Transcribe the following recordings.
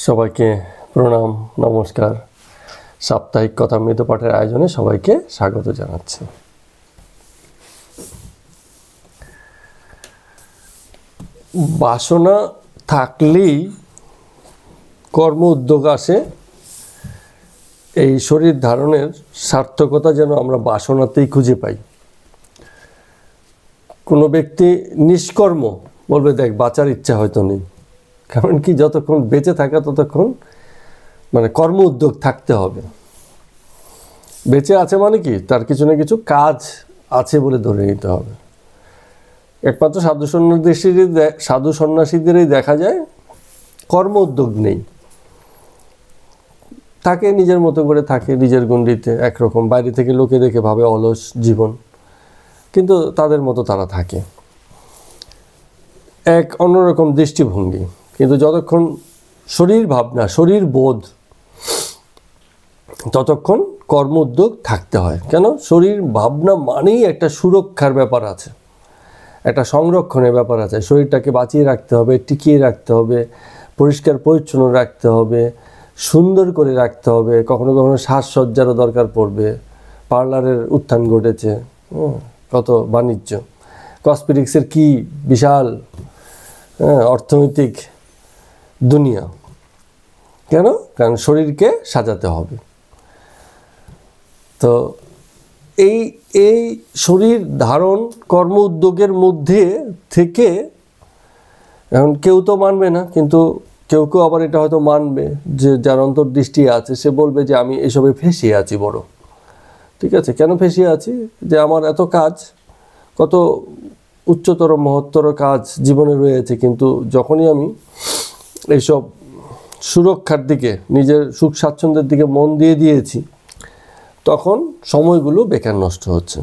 সবাইকে প্রণাম, নমস্কার। সাপ্তাহিক কথামৃত পাঠের আয়োজনে সবাইকে স্বাগত জানাচ্ছি। বাসনা থাকলেই কর্ম উদ্যোগ আসে। এই শরীর ধারণের সার্থকতা যেন আমরা বাসনাতেই খুঁজে পাই। কোনো ব্যক্তি নিষ্কর্ম বলবে, দেখ বাঁচার ইচ্ছা হয়তো নেই, কারণ কি যতক্ষণ বেঁচে থাকা ততক্ষণ কর্ম উদ্যোগ থাকতে হবে। বেঁচে আছে মানে কি, তার কিছু না কিছু কাজ আছে বলে ধরে নিতে হবে। একমাত্র সাধু সন্ন্যাসীদেরই দেখা যায় কর্ম উদ্যোগ নেই, থাকে নিজের মতো করে থাকে, নিজের গণ্ডিতে একরকম, বাইরে থেকে লোকে দেখে ভাবে অলস জীবন, কিন্তু তাদের মতো তারা থাকে, এক অন্যরকম দৃষ্টিভঙ্গি। কিন্তু যতক্ষণ শরীর ভাবনা, শরীর বোধ, ততক্ষণ কর্ম উদ্যোগ থাকতে হয়। কেন? শরীর ভাবনা মানেই একটা সুরক্ষার ব্যাপার আছে, একটা সংরক্ষণের ব্যাপার আছে। শরীরটাকে বাঁচিয়ে রাখতে হবে, টিকিয়ে রাখতে হবে, পরিষ্কার পরিচ্ছন্ন রাখতে হবে, সুন্দর করে রাখতে হবে। কখনো কখনো সাজসজ্জারও দরকার পড়বে। পার্লারের উত্থান ঘটেছে, কত বাণিজ্য, কসমেটিক্সের কি বিশাল অর্থনৈতিক দুনিয়া। কেন? কারণ শরীরকে সাজাতে হবে। তো এই শরীর ধারণ কর্ম উদ্যোগের মধ্যে থেকে এখন কেউ তো মানবে না, কিন্তু কেউ কেউ আবার এটা হয়তো মানবে, যে যার অন্তর্দৃষ্টি আছে সে বলবে যে আমি এসবে ফেঁসিয়ে আছি বড়। ঠিক আছে, কেন ফেঁসিয়ে আছি? যে আমার এত কাজ, কত উচ্চতর মহত্তর কাজ জীবনে রয়েছে, কিন্তু যখনই আমি এইসব সুরক্ষার দিকে, নিজের সুখ স্বাচ্ছন্দ্যের দিকে মন দিয়ে দিয়েছি, তখন সময়গুলো বেকার নষ্ট হচ্ছে।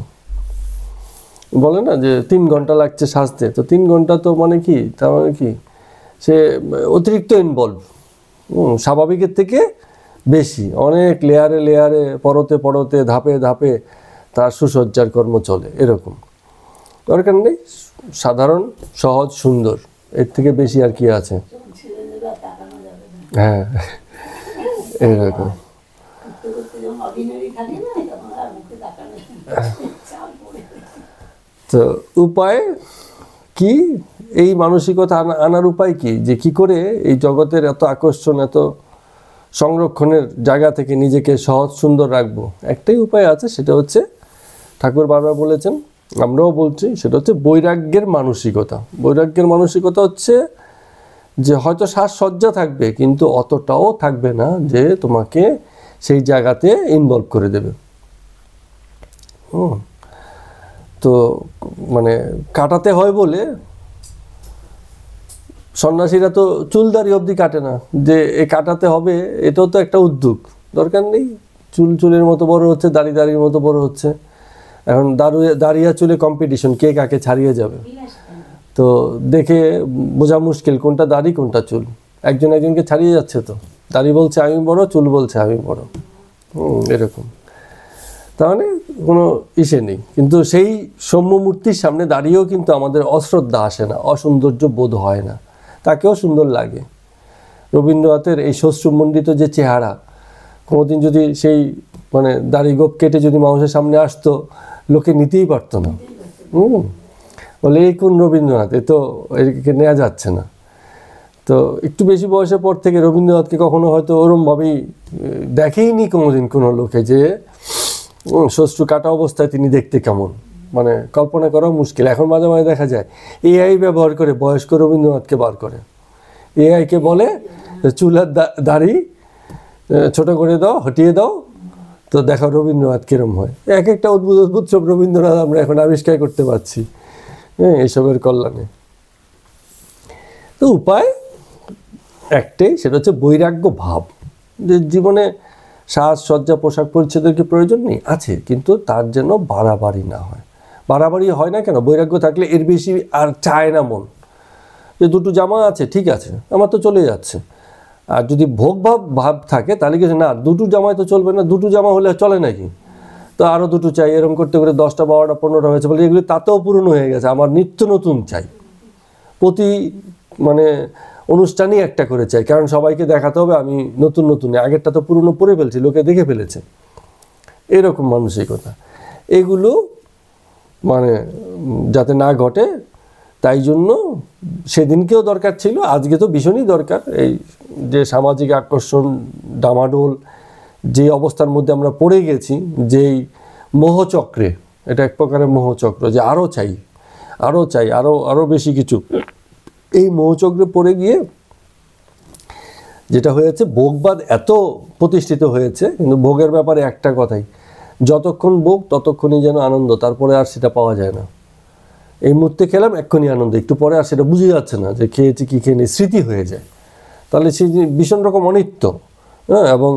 বলে না যে 3 ঘন্টা লাগছে সাজতে, তো 3 ঘন্টা তো মানে কি, তার মানে কি সে অতিরিক্ত ইনভলভ, স্বাভাবিকের থেকে বেশি, অনেক লেয়ারে লেয়ারে, পরতে পরতে, ধাপে ধাপে তার সুসজ্জার কর্ম চলে। এরকম দরকার নেই, সাধারণ, সহজ, সুন্দর, এর থেকে বেশি আর কি আছে? হ্যাঁ, এরকম। তো উপায় কি? এই মানসিকতা আনার উপায় কি, যে কি করে এই জগতের এত আকর্ষণ, এত সংরক্ষণের জায়গা থেকে নিজেকে সহজ সুন্দর রাখবো? একটাই উপায় আছে, সেটা হচ্ছে ঠাকুর বারবার বলেছেন, আমরাও বলছি, সেটা হচ্ছে বৈরাগ্যের মানসিকতা। বৈরাগ্যের মানসিকতা হচ্ছে যে হয়তো সাজসজ্জা থাকবে, কিন্তু অতটাও থাকবে না যে তোমাকে সেই জায়গাতে ইনভলভ করে দেবে। তো কাটাতে হয় বলে সন্ন্যাসীরা তো চুলদারি অবধি কাটে না, যে এ কাটাতে হবে, এটাও তো একটা উদ্যোগ। দরকার নেই, চুলের মতো বড় হচ্ছে, দাড়ির মতো বড় হচ্ছে। এখন দাঁড়িয়ে চুলে কম্পিটিশন, কে কাকে ছাড়িয়ে যাবে। তো দেখে বোঝা মুশকিল কোনটা দাড়ি কোনটা চুল, একজন একজনকে ছাড়িয়ে যাচ্ছে। তো দাড়ি বলছে আমি বড়, চুল বলছে আমি বড়, এরকম। তাহলে কোনো ইসে নেই, কিন্তু সেই সৌম্য মূর্তির সামনে দাঁড়িয়েও কিন্তু আমাদের অশ্রদ্ধা আসে না, অসৌন্দর্য বোধ হয় না, তাকেও সুন্দর লাগে। রবীন্দ্রনাথের এই শ্বশ্রুমণ্ডিত যে চেহারা, কোনোদিন যদি সেই দাড়ি গোপ কেটে যদি মানুষের সামনে আসতো, লোকে নিতেই পারতো না। বলে এই কোন রবীন্দ্রনাথ, এ তো একে নেওয়া যাচ্ছে না। তো একটু বেশি বয়সের পর থেকে রবীন্দ্রনাথকে কখনো হয়তো ওরমভাবেই দেখেইনি কোনোদিন কোনো লোকে, যে শ্বশ্রু কাটা অবস্থায় তিনি দেখতে কেমন, কল্পনা করাও মুশকিল। এখন মাঝে মাঝে দেখা যায় এআই ব্যবহার করে বয়স্ক রবীন্দ্রনাথকে বার করে, এআইকে বলে চুলের দাড়ি ছোট করে দাও, হটিয়ে দাও, তো দেখো রবীন্দ্রনাথ কিরম হয়। এক একটা অদ্ভুত অদ্ভুত সব রবীন্দ্রনাথ আমরা এখন আবিষ্কার করতে পারছি এইসবের কল্যাণে। তো উপায় একটাই, সেটা হচ্ছে বৈরাগ্য ভাব। যে জীবনে সাজসজ্জা, পোশাক পরিচ্ছদের কি প্রয়োজন নেই? আছে, কিন্তু তার যেন বাড়াবাড়ি না হয়। বাড়াবাড়ি হয় না কেন? বৈরাগ্য থাকলে এর বেশি আর চায় না মন। যে 2টো জামা আছে, ঠিক আছে, আমার তো চলে যাচ্ছে। আর যদি ভোগ ভাব থাকে, তাহলে কিছু না, 2টো জামায় তো চলবে না, 2টো জামা হলে চলে নাকি, তো আরও 2টো চাই, এরকম করতে করে 10টা 12টা 15টা হয়েছে বলে এগুলি তাতেও পূরণ হয়ে গেছে, আমার নিত্য নতুন চাই। প্রতি অনুষ্ঠানই একটা করে চাই, কারণ সবাইকে দেখাতে হবে আমি নতুন নতুন, আগেরটা তো পুরনো পড়ে ফেলছি, লোকে দেখে ফেলেছে, এরকম মানসিকতা। এগুলো মানে যাতে না ঘটে, তাই জন্য সেদিনকেও দরকার ছিল, আজকে তো ভীষণই দরকার। এই যে সামাজিক আকর্ষণ ডামাডোল যে অবস্থার মধ্যে আমরা পড়ে গেছি, যেই মোহচক্রে, এটা এক প্রকারের মোহচক্র, যে আরও চাই আরও চাই, আরও বেশি কিছু, এই মোহচক্রে পড়ে গিয়ে যেটা হয়েছে, ভোগবাদ এত প্রতিষ্ঠিত হয়েছে। কিন্তু ভোগের ব্যাপারে একটা কথাই, যতক্ষণ ভোগ ততক্ষণই যেন আনন্দ, তারপরে আর সেটা পাওয়া যায় না। এই মুহূর্তে খেলাম এক্ষুনি আনন্দ, একটু পরে আর সেটা বুঝে যাচ্ছে না যে খেয়েছি কি খেয়ে নেই, স্মৃতি হয়ে যায়। তাহলে সেই ভীষণ রকম অনিত্য, হ্যাঁ, এবং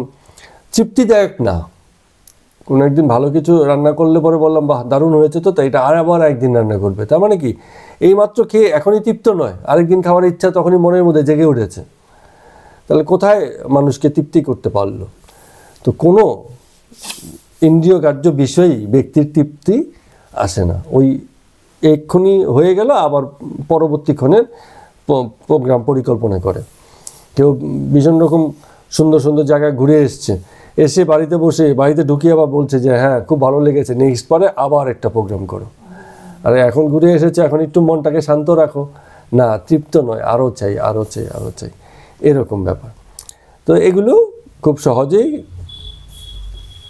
তৃপ্তিদায়ক না। কোনো একদিন ভালো কিছু রান্না করলে পরে বললাম বাহ দারুণ হয়েছে, তো তাই এটা আবার একদিন রান্না করবে, তার মানে কি এই মাত্র খেয়ে এখনই তৃপ্ত নয়, আরেকদিন খাওয়ার ইচ্ছা তখনই মনের মধ্যে জেগে উঠেছে। তাহলে কোথায় মানুষকে তৃপ্তি করতে পারলো? তো কোনো ইন্দ্রিয় কার্য বিষয়েই ব্যক্তির তৃপ্তি আসে না। ওই এক্ষুনি হয়ে গেল, আবার পরবর্তীক্ষণের প্রোগ্রাম পরিকল্পনা করে। কেউ ভীষণ রকম সুন্দর সুন্দর জায়গায় ঘুরে এসে বাড়িতে বসে, বাড়িতে ঢুকিয়ে আবার বলছে যে হ্যাঁ খুব ভালো লেগেছে, নেক্সট পরে আবার একটা প্রোগ্রাম করো। আরে এখন ঘুরে এসেছে, এখন একটু মনটাকে শান্ত রাখো। না, তৃপ্ত নয়, আরও চাই আরও চাই আরও চাই, এরকম ব্যাপার। তো এগুলো খুব সহজেই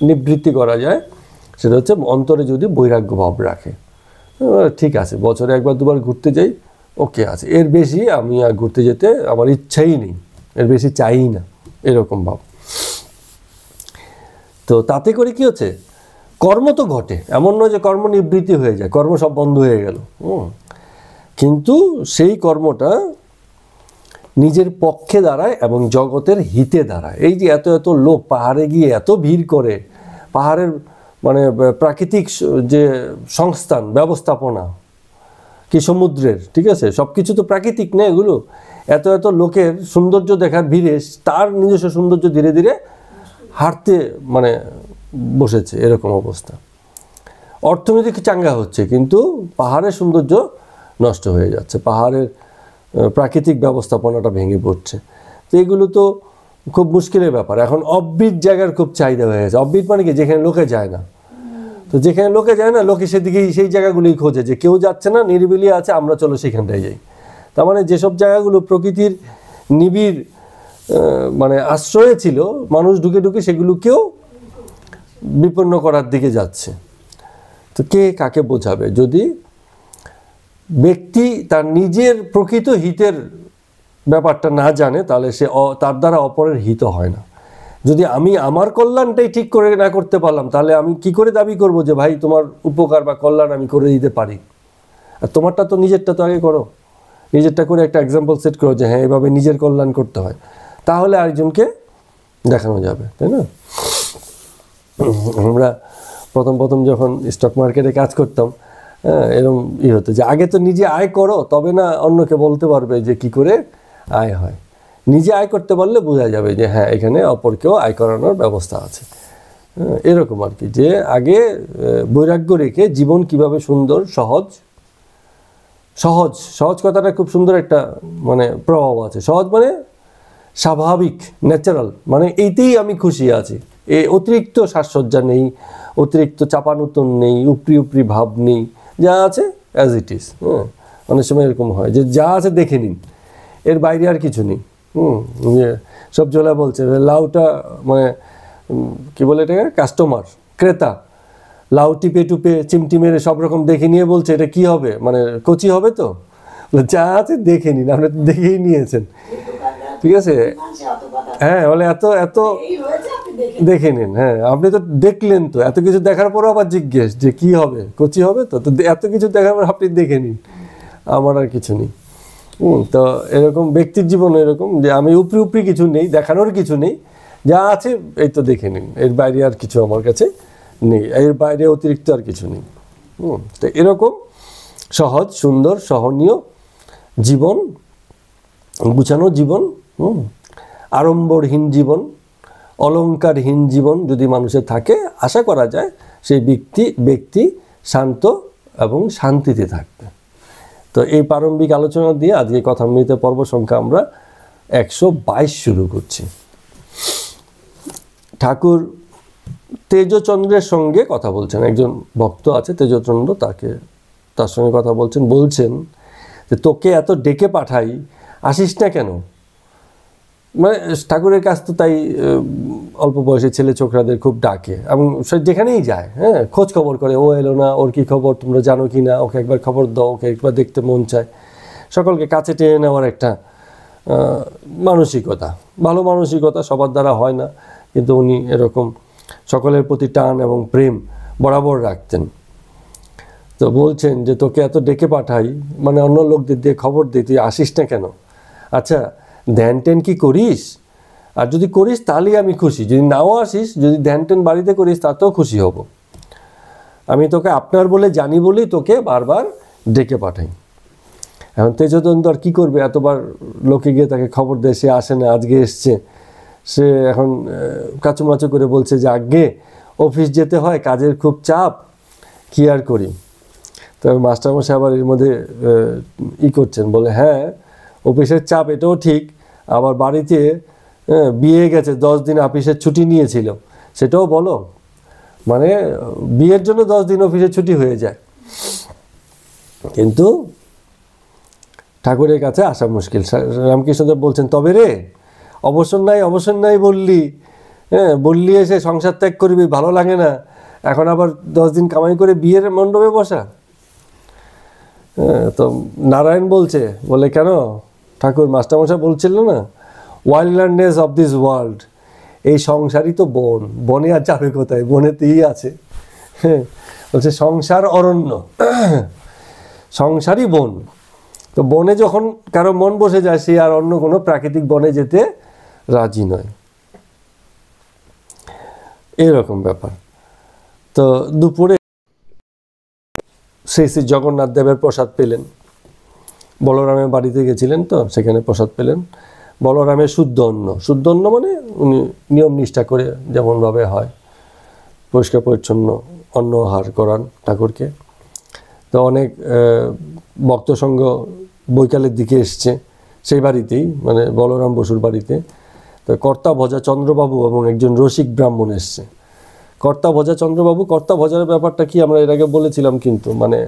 নিবৃত্তি করা যায়। সেটা হচ্ছে অন্তরে যদি বৈরাগ্য ভাব রাখে, ঠিক আছে বছরে একবার দুবার ঘুরতে যাই, ওকে আছে, এর বেশি আমি আর ঘুরতে যেতে আমার ইচ্ছাই নেই, এর বেশি চাই না, এরকম ভাব। তো তাতে করে কি হচ্ছে, কর্ম তো ঘটে, এমন নয় যে কর্ম নিবৃত্তি হয়ে যায়, কর্ম সব বন্ধ হয়ে গেল, কিন্তু সেই কর্মটা নিজের পক্ষে দাঁড়ায় এবং জগতের হিতে দাঁড়ায়। এই যে এত এত লোক পাহাড়ে গিয়ে এত ভিড় করে, পাহাড়ের মানে প্রাকৃতিক যে সংস্থান ব্যবস্থাপনা কি সমুদ্রের, ঠিক আছে, সব কিছু তো প্রাকৃতিক না এগুলো। এত এত লোকের সৌন্দর্য দেখার ভিড়ে তার নিজস্ব সৌন্দর্য ধীরে ধীরে হারতে মানে বসেছে, এরকম অবস্থা। অর্থনৈতিক চাঙ্গা হচ্ছে, কিন্তু পাহাড়ের সৌন্দর্য নষ্ট হয়ে যাচ্ছে, পাহাড়ের প্রাকৃতিক ব্যবস্থাপনাটা ভেঙে পড়ছে। তো এগুলো তো খুব মুশকিলের ব্যাপার। এখন অফবিট জায়গার খুব চাহিদা হয়ে গেছে। অফবিট মানে কি, যেখানে লোকে যায় না। তো যেখানে লোকে যায় না, লোকে সেদিকেই সেই জায়গাগুলোই খোঁজে, যে কেউ যাচ্ছে না, নিরিবিলি আছে, আমরা চলো সেখানটায় যাই। তার মানে যেসব জায়গাগুলো প্রকৃতির নিবিড় মানে আশ্রয়ে ছিল, মানুষ ঢুকে ঢুকে সেগুলোকেও বিপন্ন করার দিকে যাচ্ছে। তো কে কাকে বোঝাবে? যদি ব্যক্তি তার নিজের প্রকৃত হিতের ব্যাপারটা না জানে, তাহলে সে তার দ্বারা অপরের হিত হয় না। যদি আমি আমার কল্যাণটাই ঠিক করে না করতে পারলাম, তাহলে আমি কি করে দাবি করব যে ভাই তোমার উপকার বা কল্যাণ আমি করে দিতে পারি? আর তোমারটা তো নিজেরটা তো আগে করো, নিজেরটা করে একটা এক্সাম্পল সেট করো যে হ্যাঁ এভাবে নিজের কল্যাণ করতে হয়, তাহলে আরেকজনকে দেখানো যাবে, তাই না? আমরা প্রথম যখন স্টক মার্কেটে কাজ করতাম, এরকম হতো যে আগে তো নিজে আয় করো, তবে না অন্যকে বলতে পারবে যে কি করে আয় হয়। নিজে আয় করতে পারলে বোঝা যাবে যে হ্যাঁ এখানে অপরকেও আয় করানোর ব্যবস্থা আছে, এরকম আর কি। যে আগে বৈরাগ্য রেখে জীবন কিভাবে সুন্দর, সহজ কথাটা খুব সুন্দর একটা মানে প্রভাব আছে। সহজ মানে স্বাভাবিক, ন্যাচারাল, মানে এইতেই আমি খুশি আছি, অতিরিক্ত সাজসজ্জা নেই, অতিরিক্ত চাপানুতন নেই, উপরি ভাব নেই, যা আছে অ্যাজ ইট ইজ। অনেক সময় এরকম হয় যে যা আছে দেখে নিন, এর বাইরে আর কিছু নেই। সব জোলা বলছে লাউটা মানে কি বলে এটাকে, কাস্টমার, ক্রেতা লাউ টিপে টুপে চিমটি মেরে সব রকম দেখে নিয়ে বলছে এটা কি হবে, মানে কচি হবে, তো যা আছে দেখে নিন, আপনি তো দেখেই নিয়েছেন, ঠিক আছে, হ্যাঁ বলে এত এত দেখে নিন, হ্যাঁ আপনি তো দেখলেন, তো এত কিছু দেখার পরও আবার জিজ্ঞেস যে কি হবে, কচি হবে, তো এত কিছু দেখার পর আপনি দেখে নিন, আমার আর কিছু নেই। তো এরকম ব্যক্তির জীবন এরকম যে আমি উপরি কিছু নেই, দেখানোর কিছু নেই, যা আছে এই তো দেখে নিন, এর বাইরে আর কিছু আমার কাছে নেই, এর বাইরে অতিরিক্ত আর কিছু নেই। তো এরকম সহজ, সুন্দর, সহনীয় জীবন, গুছানো জীবন, আড়ম্বরহীন জীবন, অলংকারহীন জীবন যদি মানুষের থাকে, আশা করা যায় সেই ব্যক্তি শান্ত এবং শান্তিতে থাকবে। তো এই প্রারম্ভিক আলোচনা দিয়ে আজকে কথামৃত পর্ব সংখ্যা আমরা 122 শুরু করছি। ঠাকুর তেজচন্দ্রের সঙ্গে কথা বলছেন, একজন ভক্ত আছে তেজচন্দ্র, তার সঙ্গে কথা বলছেন যে তোকে এত ডেকে পাঠাই, আসিস না কেন? মানে ঠাকুরের কাছ তো তাই অল্প বয়সে ছেলে ছোকরাদের খুব ডাকে এবং সে যেখানেই যায়, হ্যাঁ, খোঁজ খবর করে, ও এলো না, ওর কি খবর, তোমরা জানো কি না, ওকে একবার খবর দাও, ওকে একবার দেখতে মন চায়। সকলকে কাছে টেনে নেওয়ার একটা মানসিকতা, ভালো মানসিকতা, সবার দ্বারা হয় না, কিন্তু উনি এরকম সকলের প্রতি টান এবং প্রেম বরাবর রাখতেন। তো বলছেন যে তোকে এত ডেকে পাঠাই, মানে অন্য লোকদের দিয়ে খবর দিই, তুই আসিস না কেন? আচ্ছা, ধ্যান টেন কি করিস? আর যদি করিস তাহলেই আমি খুশি, যদি নাও আসিস, যদি ধ্যান টেন বাড়িতে করিস তাতেও খুশি হব। আমি তোকে আপনার বলে জানি বলেই তোকে বারবার ডেকে পাঠাই। এখন তেজচন্দ্র আর কী করবে, এতবার লোকে গিয়ে তাকে খবর দেয়, সে আসে না, আজকে এসছে। সে এখন কাচুমাচু করে বলছে যে আগে অফিস যেতে হয়, কাজের খুব চাপ, কী আর করি। তবে মাস্টারমশাই আবার এর মধ্যে করছেন, বলে হ্যাঁ অফিসের চাপ এটাও ঠিক, আবার বাড়িতে বিয়ে গেছে, 10 দিন অফিসের ছুটি নিয়েছিল, সেটাও বলো। মানে বিয়ের জন্য 10 দিন অফিসের ছুটি হয়ে যায়, কিন্তু ঠাকুরের কাছে আসা মুশকিল। রামকৃষ্ণদেব বলছেন তবে রে অবসর নাই বললি, হ্যাঁ, বললি এসে সংসার ত্যাগ করবি, ভালো লাগে না, এখন আবার 10 দিন কামাই করে বিয়ের মণ্ডপে বসা। তো নারায়ণ বলে কেন ঠাকুর, মাস্টারমশাই বলছিল না, ওয়াইল্ডনেস অফ দিস ওয়ার্ল্ড, এই সংসারই তো বনে আর যাবে কোথায়, বনেতেই আছে। হ্যাঁ, বলছে সংসার অরণ্য, সংসারই বন। তো বনে যখন কারো মন বসে যায়, সে আর অন্য কোনো প্রাকৃতিক বনে যেতে রাজি নয়, এরকম ব্যাপার। তো দুপুরে শ্রী শ্রী জগন্নাথ দেবের প্রসাদ পেলেন, বলরামের বাড়িতে গেছিলেন, তো সেখানে প্রসাদ পেলেন। বলরামের শুদ্ধ অন্ন মানে উনি নিয়ম নিষ্ঠা করে যেমনভাবে হয় পরিষ্কার পরিচ্ছন্ন অন্ন আহার করান ঠাকুরকে। তো অনেক ভক্তসঙ্গ বৈকালের দিকে এসছে সেই বাড়িতেই, মানে বলরাম বসুর বাড়িতে। তো কর্তা ভজা চন্দ্রবাবু এবং একজন রসিক ব্রাহ্মণ এসছে। কর্তা ভজা চন্দ্রবাবু, কর্তা ভজার ব্যাপারটা কি আমরা এর আগে বলেছিলাম, কিন্তু মানে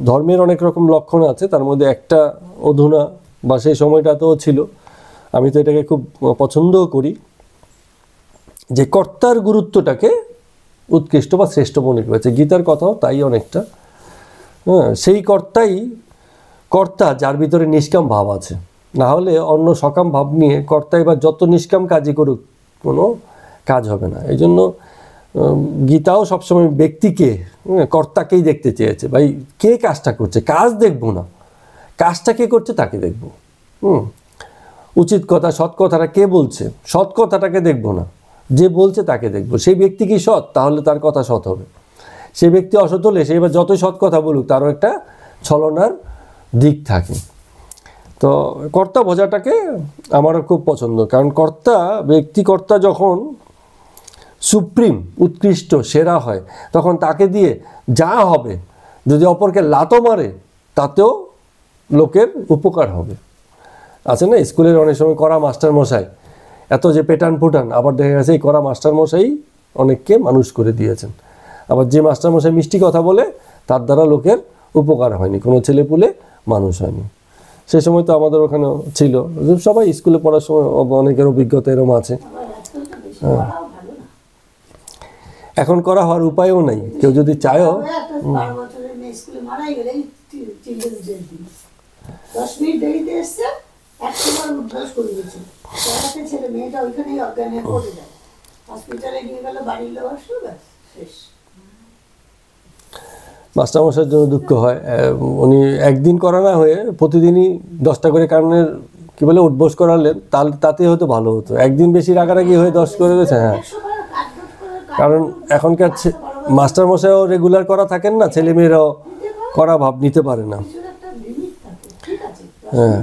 ধর্মের অনেক রকম লক্ষণ আছে, তার মধ্যে একটা অধুনা বা সেই সময়টাতেও ছিল, আমি তো এটাকে খুব পছন্দও করি, যে কর্তার গুরুত্বটাকে উৎকৃষ্ট বা শ্রেষ্ঠ মনে করেছে। গীতার কথাও তাই অনেকটা। হ্যাঁ, সেই কর্তা যার ভিতরে নিষ্কাম ভাব আছে, না হলে অন্য সকাম ভাব নিয়ে কর্তা এবার যত নিষ্কাম কাজই করুক কোনো কাজ হবে না। এই জন্য গীতাও সবসময় ব্যক্তিকে, কর্তাকেই দেখতে চেয়েছে। ভাই কে কাজটা করছে, কাজ দেখবো না, কাজটা কে করছে তাকে দেখবো। উচিত কথা, সৎ কথাটা কে বলছে, সৎ কথাটাকে দেখবো না, যে বলছে তাকে দেখবো। সেই ব্যক্তি কি সৎ, তাহলে তার কথা সৎ হবে। সেই ব্যক্তি অসৎ হলে সে এবার যতই সৎ কথা বলুক তারও একটা ছলনার দিক থাকে। তো কর্তা বোঝাটাকে আমারও খুব পছন্দ, কারণ ব্যক্তিকর্তা যখন সুপ্রিম, উৎকৃষ্ট, সেরা হয়, তখন তাকে দিয়ে যা হবে, যদি অপরকে লাতও মারে তাতেও লোকের উপকার হবে। আছে না স্কুলের অনেক সময় করা মাস্টারমশাই, এত যে পেটান ফুটান, আবার দেখা গেছে এই করা মাস্টারমশাই অনেককে মানুষ করে দিয়েছেন। আবার যে মাস্টারমশাই মিষ্টি কথা বলে তার দ্বারা লোকের উপকার হয়নি, কোনো ছেলেপুলে মানুষ হয়নি। সেই সময় তো আমাদের ওখানেও ছিল, সবাই স্কুলে পড়ার সময় অনেকের অভিজ্ঞতা এরকম আছে। হ্যাঁ, এখন করা হওয়ার উপায়ও নাই, কেউ যদি চায়ও। মাস্টারমশাইয়ের জন্য দুঃখ হয়, উনি একদিন করা না হয়ে প্রতিদিনই 10টা করে কারণের কি বলে উঠবোস করালেন, তাতে হয়তো ভালো হতো। একদিন বেশি রাগারাগি হয়ে 10 করে গেছে। হ্যাঁ, কারণ এখনকার মাস্টারমশাইও রেগুলার করা থাকেন না, ছেলেমেয়েরাও করা ভাব নিতে পারে না। হ্যাঁ,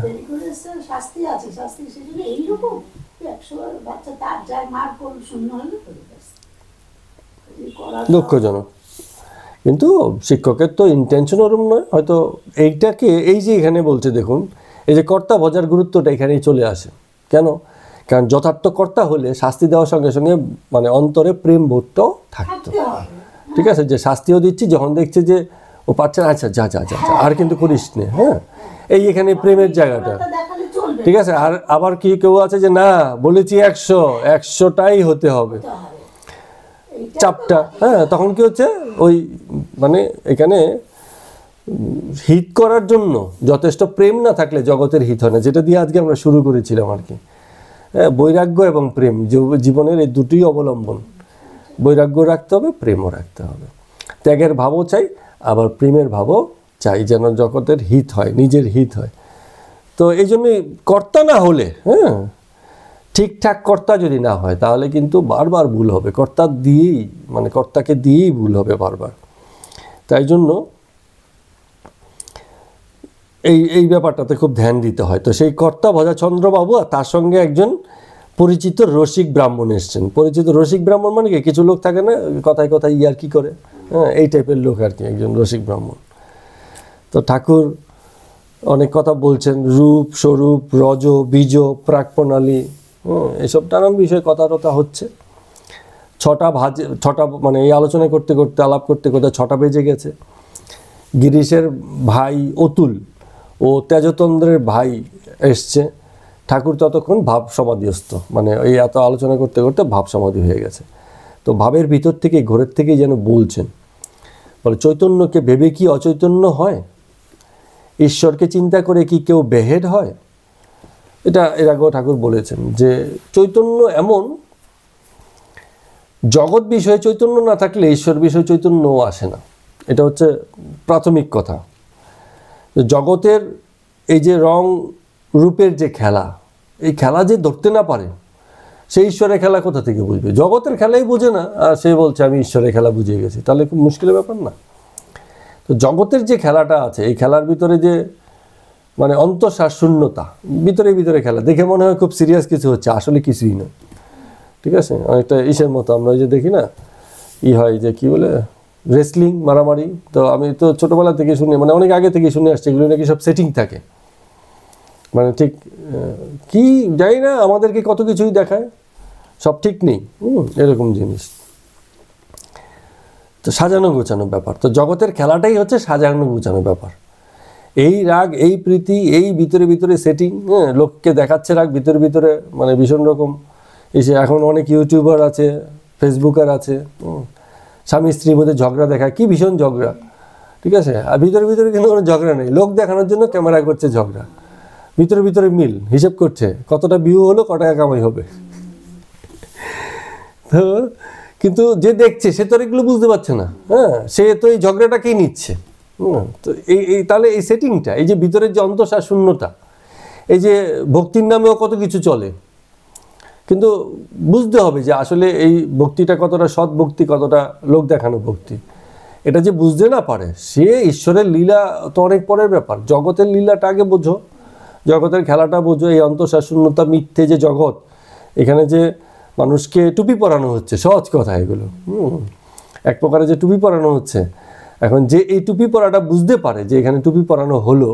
দুঃখজনক। কিন্তু শিক্ষকের তো ইন্টেনশন ওরম নয়, হয়তো এইটাকে এই যে এখানে বলছে দেখুন, এই যে কর্তা বোঝার গুরুত্বটা এখানেই চলে আসে। কেন? কারণ যথার্থ কর্তা হলে শাস্তি দেওয়ার সঙ্গে সঙ্গে মানে অন্তরে প্রেম বোধটাও থাকতো। ঠিক আছে, যে শাস্তিও দিচ্ছি, যখন দেখছে যে ও পাচ্ছে না, আচ্ছা যা যা যা আর কিন্তু করিস নে, হ্যাঁ, এই এখানে প্রেমের জায়গাটা। ঠিক আছে। আর আবার কি কেউ আছে যে না বলেছি 100টাই হতে হবে, চাপটা, হ্যাঁ, তখন কি হচ্ছে ওই মানে এখানে হিত করার জন্য যথেষ্ট প্রেম না থাকলে জগতের হিত হয় না, যেটা দিয়ে আজকে আমরা শুরু করেছিলাম আর কি। হ্যাঁ, বৈরাগ্য এবং প্রেম জীবনের এই দুটোই অবলম্বন। বৈরাগ্য রাখতে হবে, প্রেমও রাখতে হবে। ত্যাগের ভাবও চাই, আবার প্রেমের ভাবও চাই, যেন জগতের হিত হয়, নিজের হিত হয়। তো এই জন্যই কর্তা না হলে, হ্যাঁ, ঠিকঠাক কর্তা যদি না হয় তাহলে কিন্তু বারবার ভুল হবে, কর্তাকে দিয়েই ভুল হবে বারবার। তাই জন্য এই ব্যাপারটাতে খুব ধ্যান দিতে হয়। তো সেই কর্তা ভজাচন্দ্রবাবু আর তার সঙ্গে একজন পরিচিত রসিক ব্রাহ্মণ এসছেন। পরিচিত রসিক ব্রাহ্মণ মানে কি, কিছু লোক থাকে না কথায় কথায় ইয়ার্কি করে, হ্যাঁ, এই টাইপের লোক আর কি, একজন রসিক ব্রাহ্মণ। তো ঠাকুর অনেক কথা বলছেন, রূপ, স্বরূপ, রজ, বীজ, প্রাকপ্রণালী, এসব নানান বিষয়ে কথা হচ্ছে। ছটা মানে এই আলোচনা করতে করতে, আলাপ করতে করতে 6টা বেজে গেছে। গিরিশের ভাই অতুল ও তেজতন্দ্রের ভাই এসছে। ঠাকুর ততক্ষণ ভাব সমাধিস্থ, মানে এই এত আলোচনা করতে করতে ভাব সমাধি হয়ে গেছে। তো ভাবের ভিতর থেকে, ঘরের থেকেই যেন বলছেন, বলে চৈতন্যকে ভেবে কি অচৈতন্য হয়? ঈশ্বরকে চিন্তা করে কি কেউ বেহেড হয়? এটা এর আগেও ঠাকুর বলেছেন যে চৈতন্য এমন, জগৎ বিষয়ে চৈতন্য না থাকলে ঈশ্বর বিষয়ে চৈতন্যও আসে না। এটা হচ্ছে প্রাথমিক কথা। জগতের এই যে রং রূপের যে খেলা, এই খেলা যে ধরতে না পারে, সেই ঈশ্বরের খেলা কোথা থেকে বুঝবে? জগতের খেলাই বোঝে না, আর সে বলছে আমি ঈশ্বরের খেলা বুঝে গেছি, তাহলে খুব মুশকিলের ব্যাপার না? তো জগতের যে খেলাটা আছে, এই খেলার ভিতরে যে মানে অন্তঃশ্বাস শূন্যতা, ভিতরে ভিতরে খেলা, দেখে মনে হয় খুব সিরিয়াস কিছু হচ্ছে, আসলে কিছুই না। ঠিক আছে, অনেকটা ইসের মতো আমরা যে দেখি না হয় যে কি বলে রেসলিং, মারামারি। তো আমি তো ছোটোবেলা থেকে শুনি, মানে অনেক আগে থেকে শুনে আসছি, এগুলো নাকি সব সেটিং থাকে, মানে ঠিক কি জানি না, আমাদেরকে কত কিছুই দেখায়, সব ঠিক নেই, এরকম জিনিস। তো সাজানো গোছানো ব্যাপার। তো জগতের খেলাটাই হচ্ছে সাজানো গোছানো ব্যাপার। এই রাগ, এই প্রীতি, এই ভিতরে ভিতরে সেটিং, লোককে দেখাচ্ছে রাগ, ভিতরে ভিতরে মানে ভীষণ রকম এসে। এখন অনেক ইউটিউবার আছে, ফেসবুকার আছে, স্বামী স্ত্রীর মধ্যে ঝগড়া দেখায়, কি ভীষণ ঝগড়া, ঠিক আছে, আর ভিতরে ভিতরে কিন্তু কোনো ঝগড়া নেই, লোক দেখানোর জন্য ক্যামেরা করছে ঝগড়া, ভিতরে ভিতরে মিল, হিসেব করছে কতটা ভিউ হলো, কত টাকা কামাই হবে। তো কিন্তু যে দেখছে সে তো এগুলো বুঝতে পারছে না, হ্যাঁ, সে তো এই ঝগড়াটাকেই নিচ্ছে। তো এই তাহলে এই সেটিংটা, এই যে ভিতরের যে অন্তঃশ্বাস শূন্যতা, এই যে ভক্তির নামেও কত কিছু চলে, কিন্তু বুঝতে হবে যে আসলে এই ভক্তিটা কতটা সৎ ভক্তি, কতটা লোক দেখানো ভক্তি। এটা যে বুঝতে না পারে, সে ঈশ্বরের লীলা তো অনেক পরের ব্যাপার। জগতের লীলাটা আগে বোঝো, জগতের খেলাটা বোঝো। এই অন্তঃশ্বাস শূন্যতা, মিথ্যে যে জগৎ, এখানে যে মানুষকে টুপি পরানো হচ্ছে, সহজ কথা এগুলো, এক প্রকারে যে টুপি পরানো হচ্ছে। এখন যে এই টুপি পরাটা বুঝতে পারে যে এখানে টুপি পরানো হলো,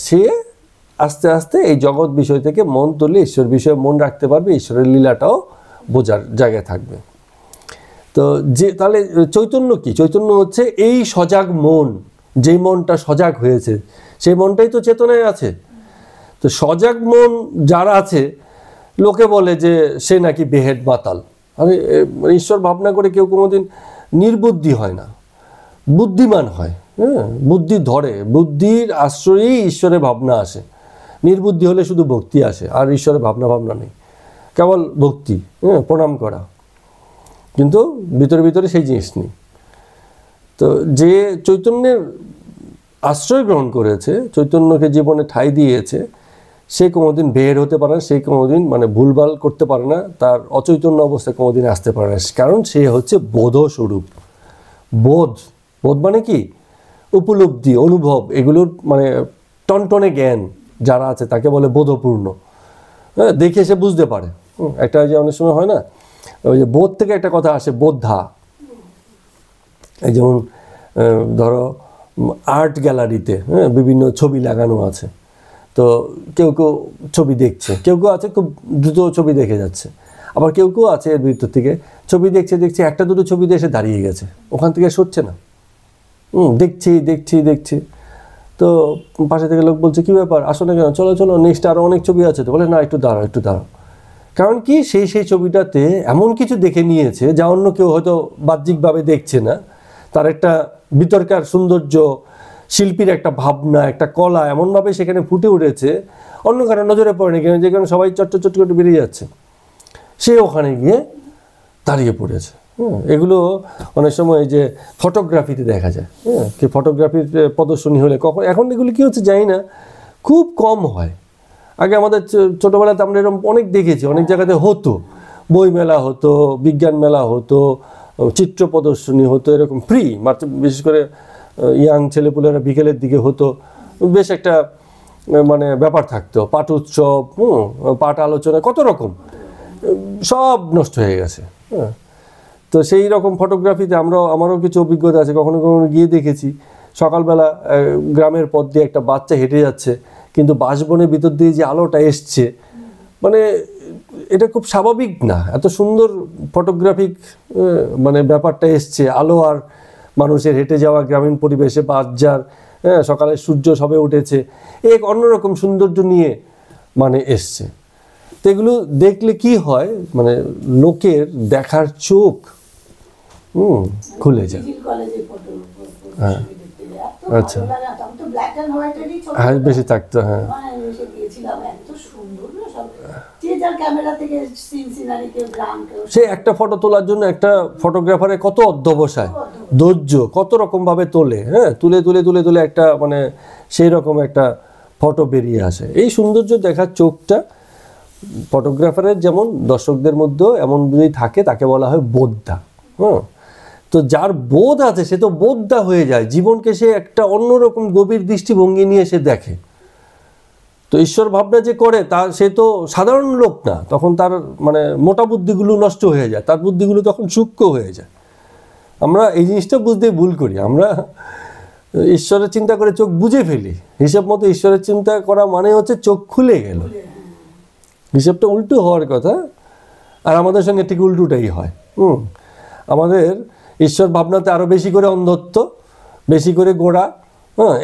সে আস্তে আস্তে এই জগৎ বিষয় থেকে মন তুলে ঈশ্বর বিষয়ে মন রাখতে পারবে, ঈশ্বরের লীলাটাও বোঝার জায়গায় থাকবে। তো যে তাহলে চৈতন্য কি? চৈতন্য হচ্ছে এই সজাগ মন, যেই মনটা সজাগ হয়েছে, সেই মনটাই তো চেতনায় আছে। তো সজাগ মন যারা আছে, লোকে বলে যে সে নাকি বেহেড মাতাল। আমি ঈশ্বর ভাবনা করে কেউ কোনোদিন নির্বুদ্ধি হয় না, বুদ্ধিমান হয়, হ্যাঁ, বুদ্ধি ধরে, বুদ্ধির আশ্রয়েই ঈশ্বরের ভাবনা আসে। নির্বুদ্ধি হলে শুধু ভক্তি আসে, আর ঈশ্বরের ভাবনা নেই, কেবল ভক্তি, প্রণাম করা, কিন্তু ভিতরে ভিতরে সেই জিনিস নেই। তো যে চৈতন্যের আশ্রয় গ্রহণ করেছে, চৈতন্যকে জীবনে ঠাঁই দিয়েছে, সে কোনোদিন বের হতে পারে না, সে কোনোদিন মানে ভুলভাল করতে পারে না, তার অচৈতন্য অবস্থায় কোনোদিন আসতে পারে না, কারণ সে হচ্ছে বোধস্বরূপ। বোধ মানে কি? উপলব্ধি, অনুভব, এগুলোর মানে টনটনে জ্ঞান যারা আছে তাকে বলে বোধপূর্ণ। হ্যাঁ, দেখে সে বুঝতে পারে। একটা যে অনেক সময় হয় না, ওই যে বোধ থেকে একটা কথা আসে, বোদ্ধা। এই যেমন ধরো আর্ট গ্যালারিতে বিভিন্ন ছবি লাগানো আছে, তো কেউ কেউ ছবি দেখছে, কেউ কেউ আছে খুব দ্রুত ছবি দেখে যাচ্ছে, আবার কেউ কেউ আছে এর ভিতর থেকে ছবি দেখছে দেখছে একটা দুটো ছবি দিয়ে এসে দাঁড়িয়ে গেছে, ওখান থেকে সরছে না। দেখছি দেখছি দেখছি, তো পাশে থেকে লোক বলছে কী ব্যাপার, আসো না কেন, চলো চলো নেক্সট আরও অনেক ছবি আছে। তো বলে না একটু দাঁড়াও একটু দাঁড়াও। কারণ কি সেই ছবিটাতে এমন কিছু দেখে নিয়েছে যা অন্য কেউ হয়তো বাহ্যিকভাবে দেখছে না। তার একটা ভিতরকার সৌন্দর্য, শিল্পীর একটা ভাবনা, একটা কলা এমনভাবে সেখানে ফুটে উঠেছে, অন্য কারো নজরে পড়েনি, কেন যেখানে সবাই চট করে বেরিয়ে যাচ্ছে, সে ওখানে গিয়ে দাঁড়িয়ে পড়েছে। এগুলো অনেক সময় যে ফটোগ্রাফিতে দেখা যায়, কি ফটোগ্রাফির প্রদর্শনী হলে কখন, এখন এগুলো কী হচ্ছে জানি না, খুব কম হয়। আগে আমাদের ছোটোবেলাতে আমরা এরকম অনেক দেখেছি, অনেক জায়গাতে হতো, বই মেলা হতো, বিজ্ঞান মেলা হতো, চিত্র প্রদর্শনী হতো, এরকম ফ্রি, বিশেষ করে ইয়াং ছেলেপুলেরা বিকেলের দিকে হতো, বেশ একটা মানে ব্যাপার থাকতো, পাঠ উৎসব, পাঠ আলোচনা, কত রকম, সব নষ্ট হয়ে গেছে। তো সেই রকম ফটোগ্রাফিতে আমারও কিছু অভিজ্ঞতা আছে, কখনো কখনো গিয়ে দেখেছি সকালবেলা গ্রামের পথ দিয়ে একটা বাচ্চা হেঁটে যাচ্ছে, কিন্তু বাঁশবনের ভিতর দিয়ে যে আলোটা এসছে, মানে এটা খুব স্বাভাবিক না, এত সুন্দর ফটোগ্রাফিক মানে ব্যাপারটা এসছে, আলো আর মানুষের হেঁটে যাওয়া গ্রামীণ পরিবেশে বাচ্চার, সকালে সূর্য সবে উঠেছে, এক অন্যরকম সৌন্দর্য নিয়ে মানে এসছে। তো এগুলো দেখলে কি হয়, মানে লোকের দেখার চোখ খুলে যায়। হ্যাঁ আচ্ছা, হ্যাঁ বেশি থাকতো, হ্যাঁ সে একটা ফটো তোলার জন্য একটা ফটোগ্রাফারের কত অধ্যবসায়, ধৈর্য, কত রকম ভাবে তোলে, তুলে তুলে তুলে তুলে একটা মানে সেই রকম একটা ফটো বেরিয়ে আসে। এই সৌন্দর্য দেখার চোখটা ফটোগ্রাফারের যেমন দর্শকদের মধ্যেও এমন যদি থাকে, তাকে বলা হয় বোদ্ধা। তো যার বোধ আছে সে তো বোদ্ধা হয়ে যায়, জীবনকে সে একটা অন্যরকম গভীর দৃষ্টিভঙ্গি নিয়ে সে দেখে। তো ঈশ্বর ভাবনা যে করে সে তো সাধারণ লোক না, তখন তার মানে মোটা বুদ্ধিগুলো নষ্ট হয়ে যায়, তার বুদ্ধিগুলো তখন সূক্ষ্ম হয়ে যায়। আমরা এই জিনিসটা বুঝতে ভুল করি, আমরা ঈশ্বরের চিন্তা করে চোখ বুঝে ফেলি, হিসাব মতো ঈশ্বরের চিন্তা করা মানে হচ্ছে চোখ খুলে গেল, হিসাবটা উল্টো হওয়ার কথা, আর আমাদের সঙ্গে ঠিক উল্টোটাই হয়। আমাদের ঈশ্বর ভাবনাতে আরও বেশি করে অন্ধত্ব, বেশি করে গোড়া,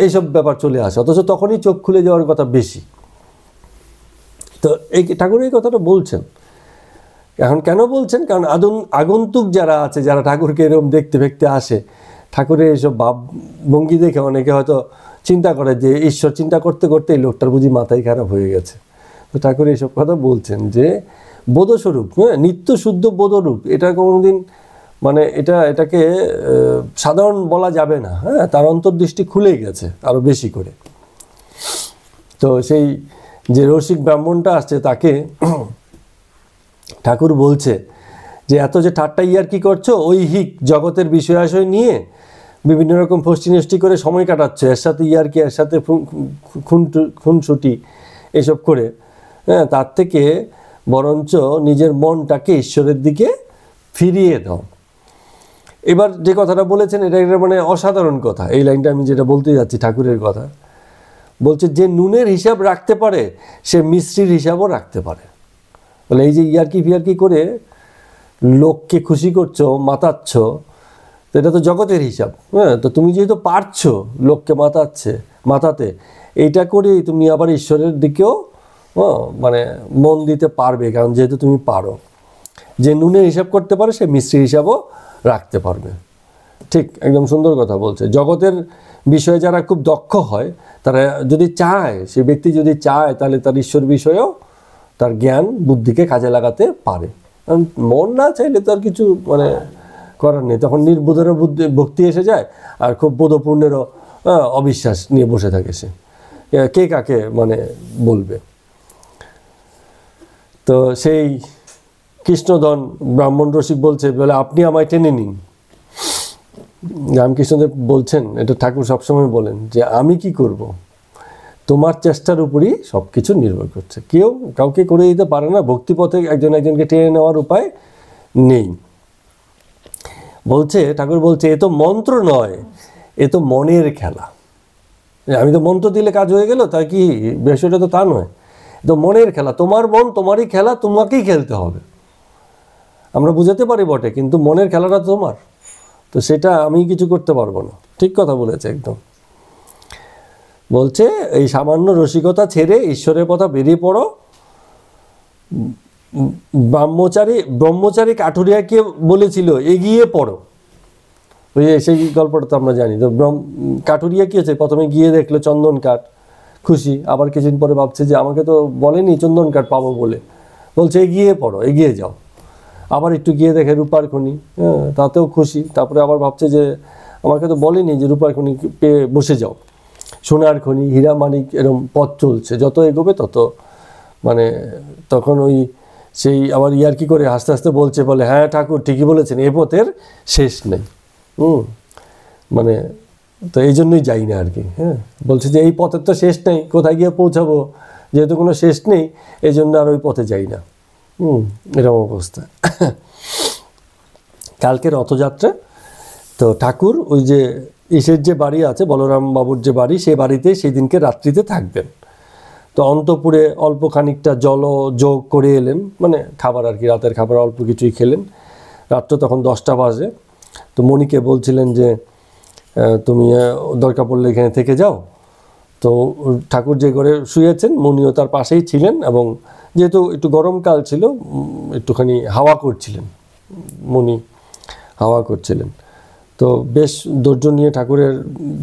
এইসব ব্যাপার চলে আসে, অথচ তখনই চোখ খুলে যাওয়ার কথা বেশি। তো এই ঠাকুর এই কথাটা বলছেন। এখন কেন বলছেন, কারণ আগন্তুক যারা আছে, যারা ঠাকুরকে এরকম দেখতে আসে, ঠাকুরের এইসব ভাব ভঙ্গি দেখে অনেকে হয়তো চিন্তা করে যে ঈশ্বর চিন্তা করতে করতে এই লোকটার বুঝি মাথায় খারাপ হয়ে গেছে। তো ঠাকুর এইসব কথা বলছেন যে বোধস্বরূপ, নিত্য শুদ্ধ বোধরূপ, এটা কোনোদিন মানে এটাকে সাধারণ বলা যাবে না, তার অন্তর্দৃষ্টি খুলে গেছে আরও বেশি করে। তো সেই যে রসিক ব্রাহ্মণটা আসছে তাকে ঠাকুর বলছে যে এত যে ঠাট্টা ইয়ার্কি করছো, ঐহিক জগতের বিষয়াশয় নিয়ে বিভিন্ন রকম ফষ্টি নষ্টি করে সময় কাটাচ্ছ, এর সাথে ইয়ার্কি, এর সাথে খুনসুটি এসব করে, তার থেকে বরঞ্চ নিজের মনটাকে ঈশ্বরের দিকে ফিরিয়ে দাও। এবার যে কথাটা বলেছেন এটা মানে অসাধারণ কথা, এই লাইনটা আমি যেটা বলতে যাচ্ছি ঠাকুরের কথা, বলছে যে নুনের হিসাব রাখতে পারে সে মিশ্রির হিসাবও রাখতে পারে। বলে এই যে ইয়ার্কি ফিয়ার্কি করে লোককে খুশি করছো, মাতাচ্ছ, তো এটা তো জগতের হিসাব, তো তুমি যেহেতু পারছো লোককে মাতাতে, এইটা করেই তুমি আবার ঈশ্বরের দিকেও মানে মন দিতে পারবে, কারণ যেহেতু তুমি পারো। যে নুনের হিসাব করতে পারে সে মিশ্রির হিসাবও রাখতে পারবে। ঠিক একদম সুন্দর কথা বলছে। জগতের বিষয়ে যারা খুব দক্ষ হয়, তারা যদি চায়, সে ব্যক্তি যদি চায়, তাহলে তার ঈশ্বর বিষয়েও তার জ্ঞান বুদ্ধিকে কাজে লাগাতে পারে। মন না চাইলে তো আর কিছু মানে করার নেই, তখন নির্বোধেরও ভক্তি এসে যায়, আর খুব বোধপূর্ণেরও অবিশ্বাস নিয়ে বসে থাকে সে, কে কাকে মানে বলবে। তো সেই কৃষ্ণধন ব্রাহ্মণ রসিক বলছে, বলে আপনি আমায় টেনে নিন। রামকৃষ্ণদেব বলছেন, এটা ঠাকুর সবসময় বলেন যে আমি কি করব, তোমার চেষ্টার উপরই সব কিছু নির্ভর করছে, কেউ কাউকে করে দিতে পারে না, ভক্তিপথে একজনকে টেনে নেওয়ার উপায় নেই। বলছে ঠাকুর বলছে, এ তো মন্ত্র নয়, এ তো মনের খেলা। আমি তো মন্ত্র দিলে কাজ হয়ে গেল, তাই কি বিষয়টা তো তা নয়। তো মনের খেলা, তোমার মন তোমারই খেলা, তোমাকেই খেলতে হবে। আমরা বুঝাতে পারি বটে, কিন্তু মনের খেলাটা তোমার, তো সেটা আমি কিছু করতে পারবো না। ঠিক কথা বলেছে একদম। বলছে এই সামান্য রসিকতা ছেড়ে ঈশ্বরের পথে বেরিয়ে পড়ো। ব্রহ্মচারী কাঠুরিয়াকে বলেছিল এগিয়ে পড়ো, ওই সেই গল্পটা তো আমরা জানি। তো কাঠুরিয়া কি হয়েছে, প্রথমে গিয়ে দেখলো চন্দন কাঠ, খুশি, আবার কিছুদিন পরে ভাবছে যে আমাকে তো বলেনি চন্দন কাঠ পাবো বলে, বলছে এগিয়ে পড়ো, এগিয়ে যাও। আবার একটু গিয়ে দেখে রূপার খনি, তাতেও খুশি, তারপরে আবার ভাবছে যে আমাকে তো বলেনি যে রূপার খনি পেয়ে বসে যাও। সোনার খনি, হীরা মানিক, এরকম পথ চলছে, যত এগোবে তত মানে তখন ওই সেই আবার ইয়ার্কি করে হাসতে হাসতে বলছে, বলে হ্যাঁ ঠাকুর ঠিকই বলেছেন, এ পথের শেষ নেই। মানে তো এই জন্যই যাই না আর কি। হ্যাঁ, বলছে যে এই পথের তো শেষ নেই, কোথায় গিয়ে পৌঁছাবো, যেহেতু কোনো শেষ নেই এই জন্য আর ওই পথে যাই না। এরকম অবস্থা। কালকে রথযাত্রা, তো ঠাকুর ওই যে ইসের যে বাড়ি আছে, বলরাম বাবুর যে বাড়ি, সেই বাড়িতে সেই দিনকে রাত্রিতে থাকবেন। তো অন্তপুরে অল্প খানিকটা জলও যোগ করে এলেন, মানে খাবার আর কি, রাতের খাবার অল্প কিছুই খেলেন। রাত্র তখন 10টা বাজে। তো মণিকে বলছিলেন যে তুমি দরকার পড়লে এখানে থেকে যাও। তো ঠাকুর যে ঘরে শুয়েছেন, মণিও তার পাশেই ছিলেন, এবং যেহেতু একটু গরমকাল ছিল, একটুখানি হাওয়া করছিলেন, মণি হাওয়া করছিলেন। তো বেশ ধৈর্য নিয়ে ঠাকুরের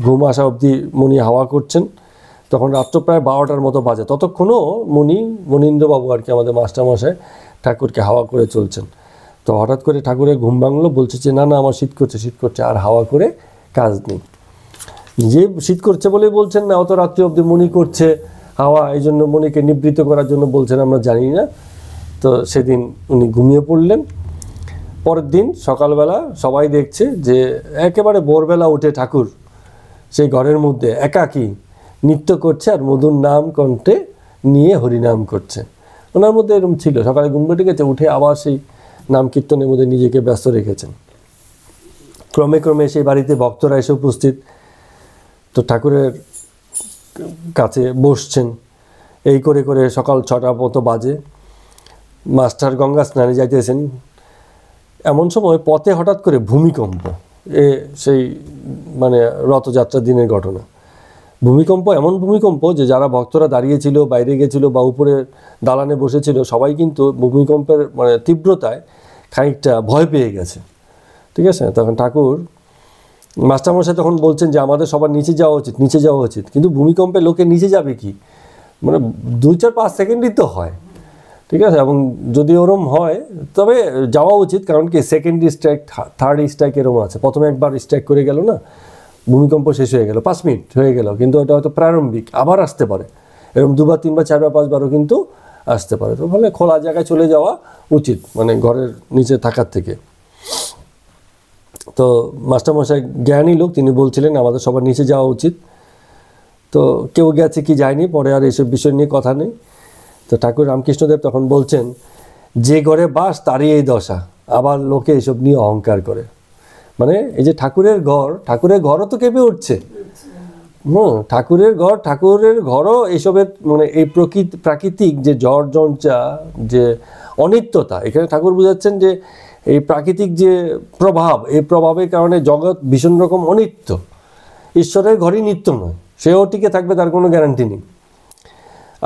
ঘুম আসা অবধি মণি হাওয়া করছেন। তখন রাত্র প্রায় 12টার মতো বাজে। ততক্ষণও মনীন্দ্রবাবু আর কি, আমাদের মাস্টারমশাই, ঠাকুরকে হাওয়া করে চলছেন। তো হঠাৎ করে ঠাকুরের ঘুম ভাঙলো, বলছে যে না আমার শীত করছে, আর হাওয়া করে কাজ নেই। নিজে শীত করছে বলেই বলছেন না, অত রাত্রি অবধি মণি করছে হাওয়া, এই জন্য মণিকে নিবৃত্ত করার জন্য বলছেন, আমরা জানি না। তো সেদিন উনি ঘুমিয়ে পড়লেন। পরের দিন সকালবেলা সবাই দেখছে যে একেবারে ভোরবেলা উঠে ঠাকুর সেই ঘরের মধ্যে একাকী নৃত্য করছে, আর মধুর নাম কণ্ঠে নিয়ে হরিনাম করছে। ওনার মধ্যে এরকম ছিল, সকালে ঘুম থেকে গেছে, উঠে আবার সেই নাম কীর্তনের মধ্যে নিজেকে ব্যস্ত রেখেছেন। ক্রমে ক্রমে সেই বাড়িতে ভক্তরা এসে উপস্থিত। তো ঠাকুরের কাছে বসছেন। এই করে করে সকাল 6টা মতো বাজে। মাস্টার গঙ্গা স্নানে যাইতেছেন, এমন সময় পথে হঠাৎ করে ভূমিকম্প। সেই মানে রথযাত্রার দিনের ঘটনা। ভূমিকম্প, এমন ভূমিকম্প যে যারা ভক্তরা দাঁড়িয়েছিল, বাইরে গেছিল বা উপরে দালানে বসেছিল, সবাই কিন্তু ভূমিকম্পের মানে তীব্রতায় খানিকটা ভয় পেয়ে গেছে। ঠিক আছে, তখন ঠাকুর মাস্টারমশাই তখন বলছেন যে আমাদের সবার নিচে যাওয়া উচিত। কিন্তু ভূমিকম্পে লোকে নিচে যাবে কি, মানে 2-4-5 সেকেন্ডই তো হয়। ঠিক আছে, এবং যদি ওরম হয় তবে যাওয়া উচিত, কারণ কি সেকেন্ড স্ট্রাইক, থার্ড স্ট্রাইক এরকম আছে। প্রথমে একবার স্ট্রাইক করে গেল না, ভূমিকম্প শেষ হয়ে গেল, 5 মিনিট হয়ে গেল, কিন্তু ওটা হয়তো প্রারম্ভিক, আবার আসতে পারে। এরকম 2বার 3বার 4বার 5বারও কিন্তু আসতে পারে। তো ফলে খোলা জায়গায় চলে যাওয়া উচিত, মানে ঘরের নিচে থাকার থেকে। তো মাস্টারমশাই জ্ঞানী লোক, তিনি বলছিলেন আমাদের সবার নিচে যাওয়া উচিত। তো কেউ গেছে কি যায়নি, পরে আর এইসব বিষয় নিয়ে কথা নেই। তো ঠাকুর রামকৃষ্ণদেব তখন বলছেন, যে ঘরে বাস তারই এই দশা। আবার লোকে এইসব নিয়ে অহংকার করে, মানে এই যে ঠাকুরের ঘরও তো কেঁপে উঠছে। ঠাকুরের ঘরও এইসবের মানে এই প্রাকৃতিক যে ঝড় ঝঞ্ঝা, যে অনিত্যতা, এখানে ঠাকুর বুঝাচ্ছেন যে এই প্রাকৃতিক যে প্রভাব, এই প্রভাবের কারণে জগৎ ভীষণ রকম অনিত্য। ঈশ্বরের ঘরই নিত্য নয়, সেও টিকে থাকবে তার কোনো গ্যারান্টি নেই।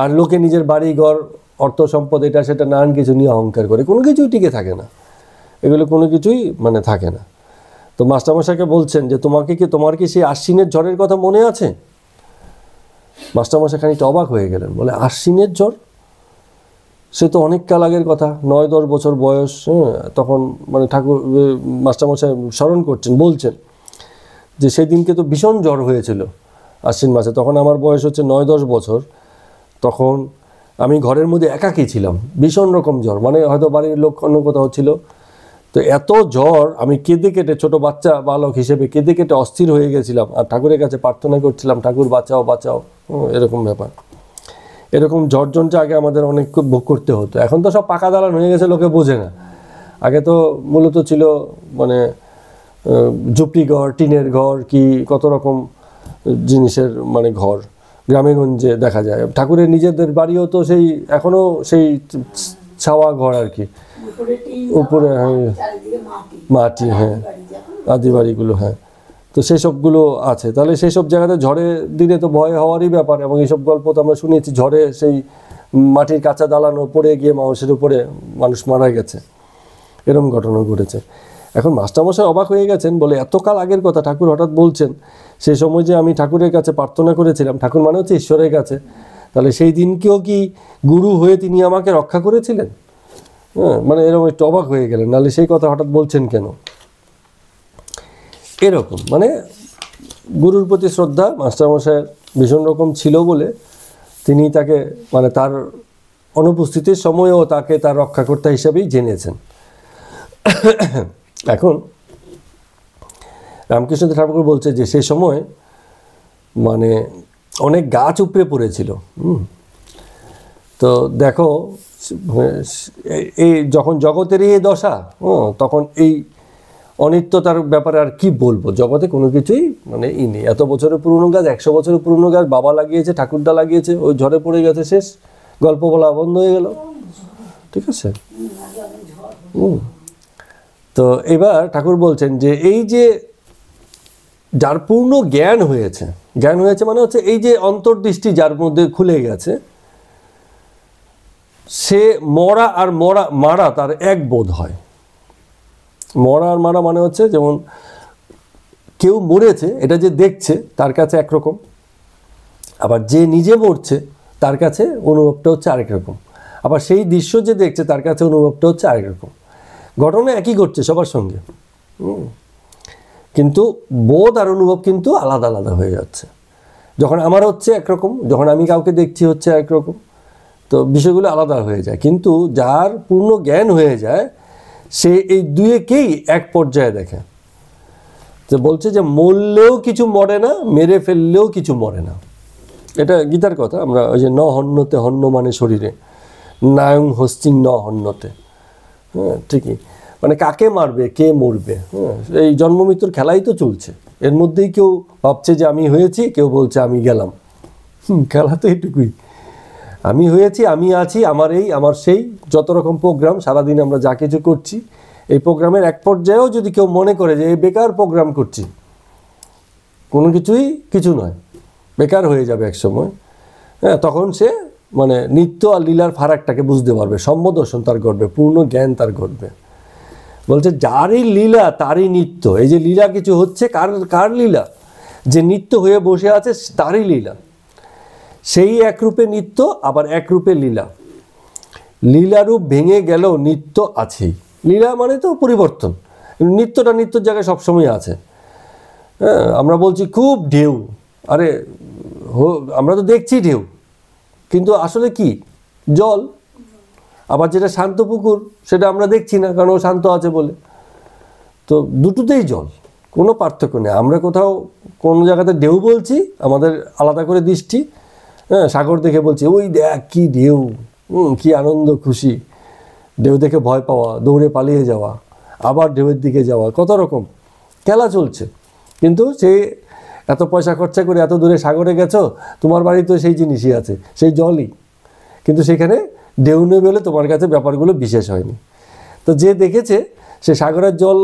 আর লোকে নিজের বাড়ি ঘর, অর্থ সম্পদ, এটা সেটা নানান কিছু নিয়ে অহংকার করে, কোনো কিছুই টিকে থাকে না, এগুলো কোনো কিছুই মানে থাকে না। তো মাস্টারমশাইকে বলছেন যে তোমার কি সেই আশ্বিনের ঝড়ের কথা মনে আছে? মাস্টারমশাই খানিকটা অবাক হয়ে গেলেন, বলে আশ্বিনের ঝড়, সে তো অনেক কাল আগের কথা, 9-10 বছর বয়স। তখন মানে ঠাকুর মাস্টারমশাই স্মরণ করছেন, বলছেন যে সেই দিনকে তো ভীষণ জ্বর হয়েছিল আশ্বিন মাসে। তখন আমার বয়স হচ্ছে 9-10 বছর। তখন আমি ঘরের মধ্যে একাকী ছিলাম, ভীষণ রকম জ্বর, মানে হয়তো বাড়ির লোক অন্য কোথাও ছিল। তো এত জ্বর, আমি কেঁদে কেটে, ছোট বাচ্চা বালক হিসেবে কেঁদে কেটে অস্থির হয়ে গেছিলাম, আর ঠাকুরের কাছে প্রার্থনা করছিলাম, ঠাকুর বাঁচাও বাঁচাও। এরকম ব্যাপার। এরকম ঝড় ঝঞ্ঝা আগে আমাদের অনেক ভোগ করতে হতো। এখন তো সব পাকা দালান হয়ে গেছে, লোকে বোঝে না। আগে তো মূলত ছিল মানে ঝুপড়ি ঘর, টিনের ঘর, কি কত রকম জিনিসের মানে ঘর গ্রামেগঞ্জে দেখা যায়। ঠাকুরের নিজেদের বাড়িও তো সেই এখনও সেই ছাওয়া ঘর আর কি, উপরে মাটি, হ্যাঁ আদি বাড়িগুলো, হ্যাঁ। তো সেই সবগুলো আছে। তাহলে সেই সব জায়গাতে ঝড়ে দিনে তো ভয় হওয়ারই ব্যাপার, এবং এইসব গল্প তো আমরা শুনেছি, ঝড়ে সেই মাটির কাঁচা দালানো পড়ে গিয়ে মানুষের উপরে মানুষ মারা গেছে, এরকম ঘটনা ঘটেছে। এখন মাস্টারমশাই অবাক হয়ে গেছেন, বলে এতকাল আগের কথা ঠাকুর হঠাৎ বলছেন, সেই সময় যে আমি ঠাকুরের কাছে প্রার্থনা করেছিলাম, ঠাকুর মানে হচ্ছে ঈশ্বরের কাছে, তাহলে সেই দিনকেও কি গুরু হয়ে তিনি আমাকে রক্ষা করেছিলেন? হ্যাঁ, মানে এরকম একটু অবাক হয়ে গেলেন, নাহলে সেই কথা হঠাৎ বলছেন কেন? এরকম মানে গুরুর প্রতি শ্রদ্ধা মাস্টারমশাইয়ের ভীষণ রকম ছিল বলে তিনি তাকে মানে তার অনুপস্থিতির সময়ও তাকে তার রক্ষাকর্তা হিসাবেই জেনেছেন। এখন রামকৃষ্ণ ঠাকুর বলছে যে সেই সময় মানে অনেক গাছ উপড়ে পড়েছিল। তো দেখো এই যখন জগতের এই দশা, তখন এই অনিত্যতার ব্যাপারে আর কি বলবো, জগতে কোনো কিছুই মানে নেই। এত বছরের পুরনো গাছ, 100 বছরের পুরনো গাছ বাবা লাগিয়েছে, ঠাকুরদা লাগিয়েছে, ওই ঝড়ে পড়ে গেছে, শেষ, গল্প বলা বন্ধ হয়ে গেল। ঠিক আছে। তো এবার ঠাকুর বলছেন যে এই যে যার পূর্ণ জ্ঞান হয়েছে, জ্ঞান হয়েছে মানে হচ্ছে এই যে অন্তর্দৃষ্টি যার মধ্যে খুলে গেছে, সে মরা আর মারা তার এক বোধ হয়। মরা আর মারা মানে হচ্ছে যেমন কেউ মরেছে এটা যে দেখছে তার কাছে একরকম, আবার যে নিজে মরছে তার কাছে অনুভবটা হচ্ছে আরেক রকম, আবার সেই দৃশ্য যে দেখছে তার কাছে অনুভবটা হচ্ছে আরেক রকম। ঘটনা একই ঘটছে সবার সঙ্গে, কিন্তু বোধ আর অনুভব কিন্তু আলাদা আলাদা হয়ে যাচ্ছে। যখন আমার হচ্ছে একরকম, যখন আমি কাউকে দেখছি হচ্ছে একরকম, তো বিষয়গুলো আলাদা হয়ে যায়। কিন্তু যার পূর্ণ জ্ঞান হয়ে যায় সে এই দুয়েকেই এক পর্যায়ে দেখে। তো বলছে যে মরলেও কিছু মরে না, মেরে ফেললেও কিছু মরে না। এটা গীতার কথা। আমরা ওই যে ন হন্যতে, হন্য মানে শরীরে, নায়ং হস্তিং ন হন্যতে, হ্যাঁ ঠিকই, মানে কাকে মারবে কে মরবে, হ্যাঁ এই জন্ম মৃত্যুর খেলাই তো চলছে। এর মধ্যেই কেউ ভাবছে যে আমি হয়েছি, কেউ বলছে আমি গেলাম। খেলা তো এইটুকুই, আমি হয়েছি, আমি আছি, আমার এই আমার সেই, যত রকম প্রোগ্রাম সারাদিন আমরা যা কিছু করছি, এই প্রোগ্রামের এক পর্যায়েও যদি কেউ মনে করে যে এই বেকার প্রোগ্রাম করছি, কোনো কিছুই কিছু নয়, বেকার হয়ে যাবে এক সময়, হ্যাঁ তখন সে মানে নিত্য আর লীলার ফারাকটাকে বুঝতে পারবে, সম্যদর্শন তার ঘটবে, পূর্ণ জ্ঞান তার ঘটবে। বলছে যারই লীলা তারই নিত্য। এই যে লীলা কিছু হচ্ছে, কার লীলা? যে নিত্য হয়ে বসে আছে তারই লীলা। সেই একরূপে নিত্য, আবার একরূপে লীলা। লীলারূপ ভেঙে গেলেও নিত্য আছেই। লীলা মানে তো পরিবর্তন, নিত্যটা নিত্যর জায়গায় সবসময় আছে। হ্যাঁ আমরা বলছি খুব ঢেউ, আরে আমরা তো দেখছি ঢেউ, কিন্তু আসলে কি জল। আবার যেটা শান্ত পুকুর সেটা আমরা দেখছি না, কারণ ও শান্ত আছে বলে। তো দুটোতেই জল, কোনো পার্থক্য নেই। আমরা কোথাও কোনো জায়গাতে ঢেউ বলছি, আমাদের আলাদা করে দৃষ্টি, হ্যাঁ সাগর দেখে বলছি ওই দেখ কি ঢেউ, কি আনন্দ খুশি, ঢেউ দেখে ভয় পাওয়া, দৌড়ে পালিয়ে যাওয়া, আবার ঢেউয়ের দিকে যাওয়া, কত রকম খেলা চলছে। কিন্তু সে এত পয়সা খরচা করে এত দূরে সাগরে গেছো, তোমার বাড়িতেও সেই জিনিসই আছে, সেই জলই, কিন্তু সেখানে ঢেউ নেই বলে তোমার কাছে ব্যাপারগুলো বিশেষ হয়নি। তো যে দেখেছে সে সাগরের জল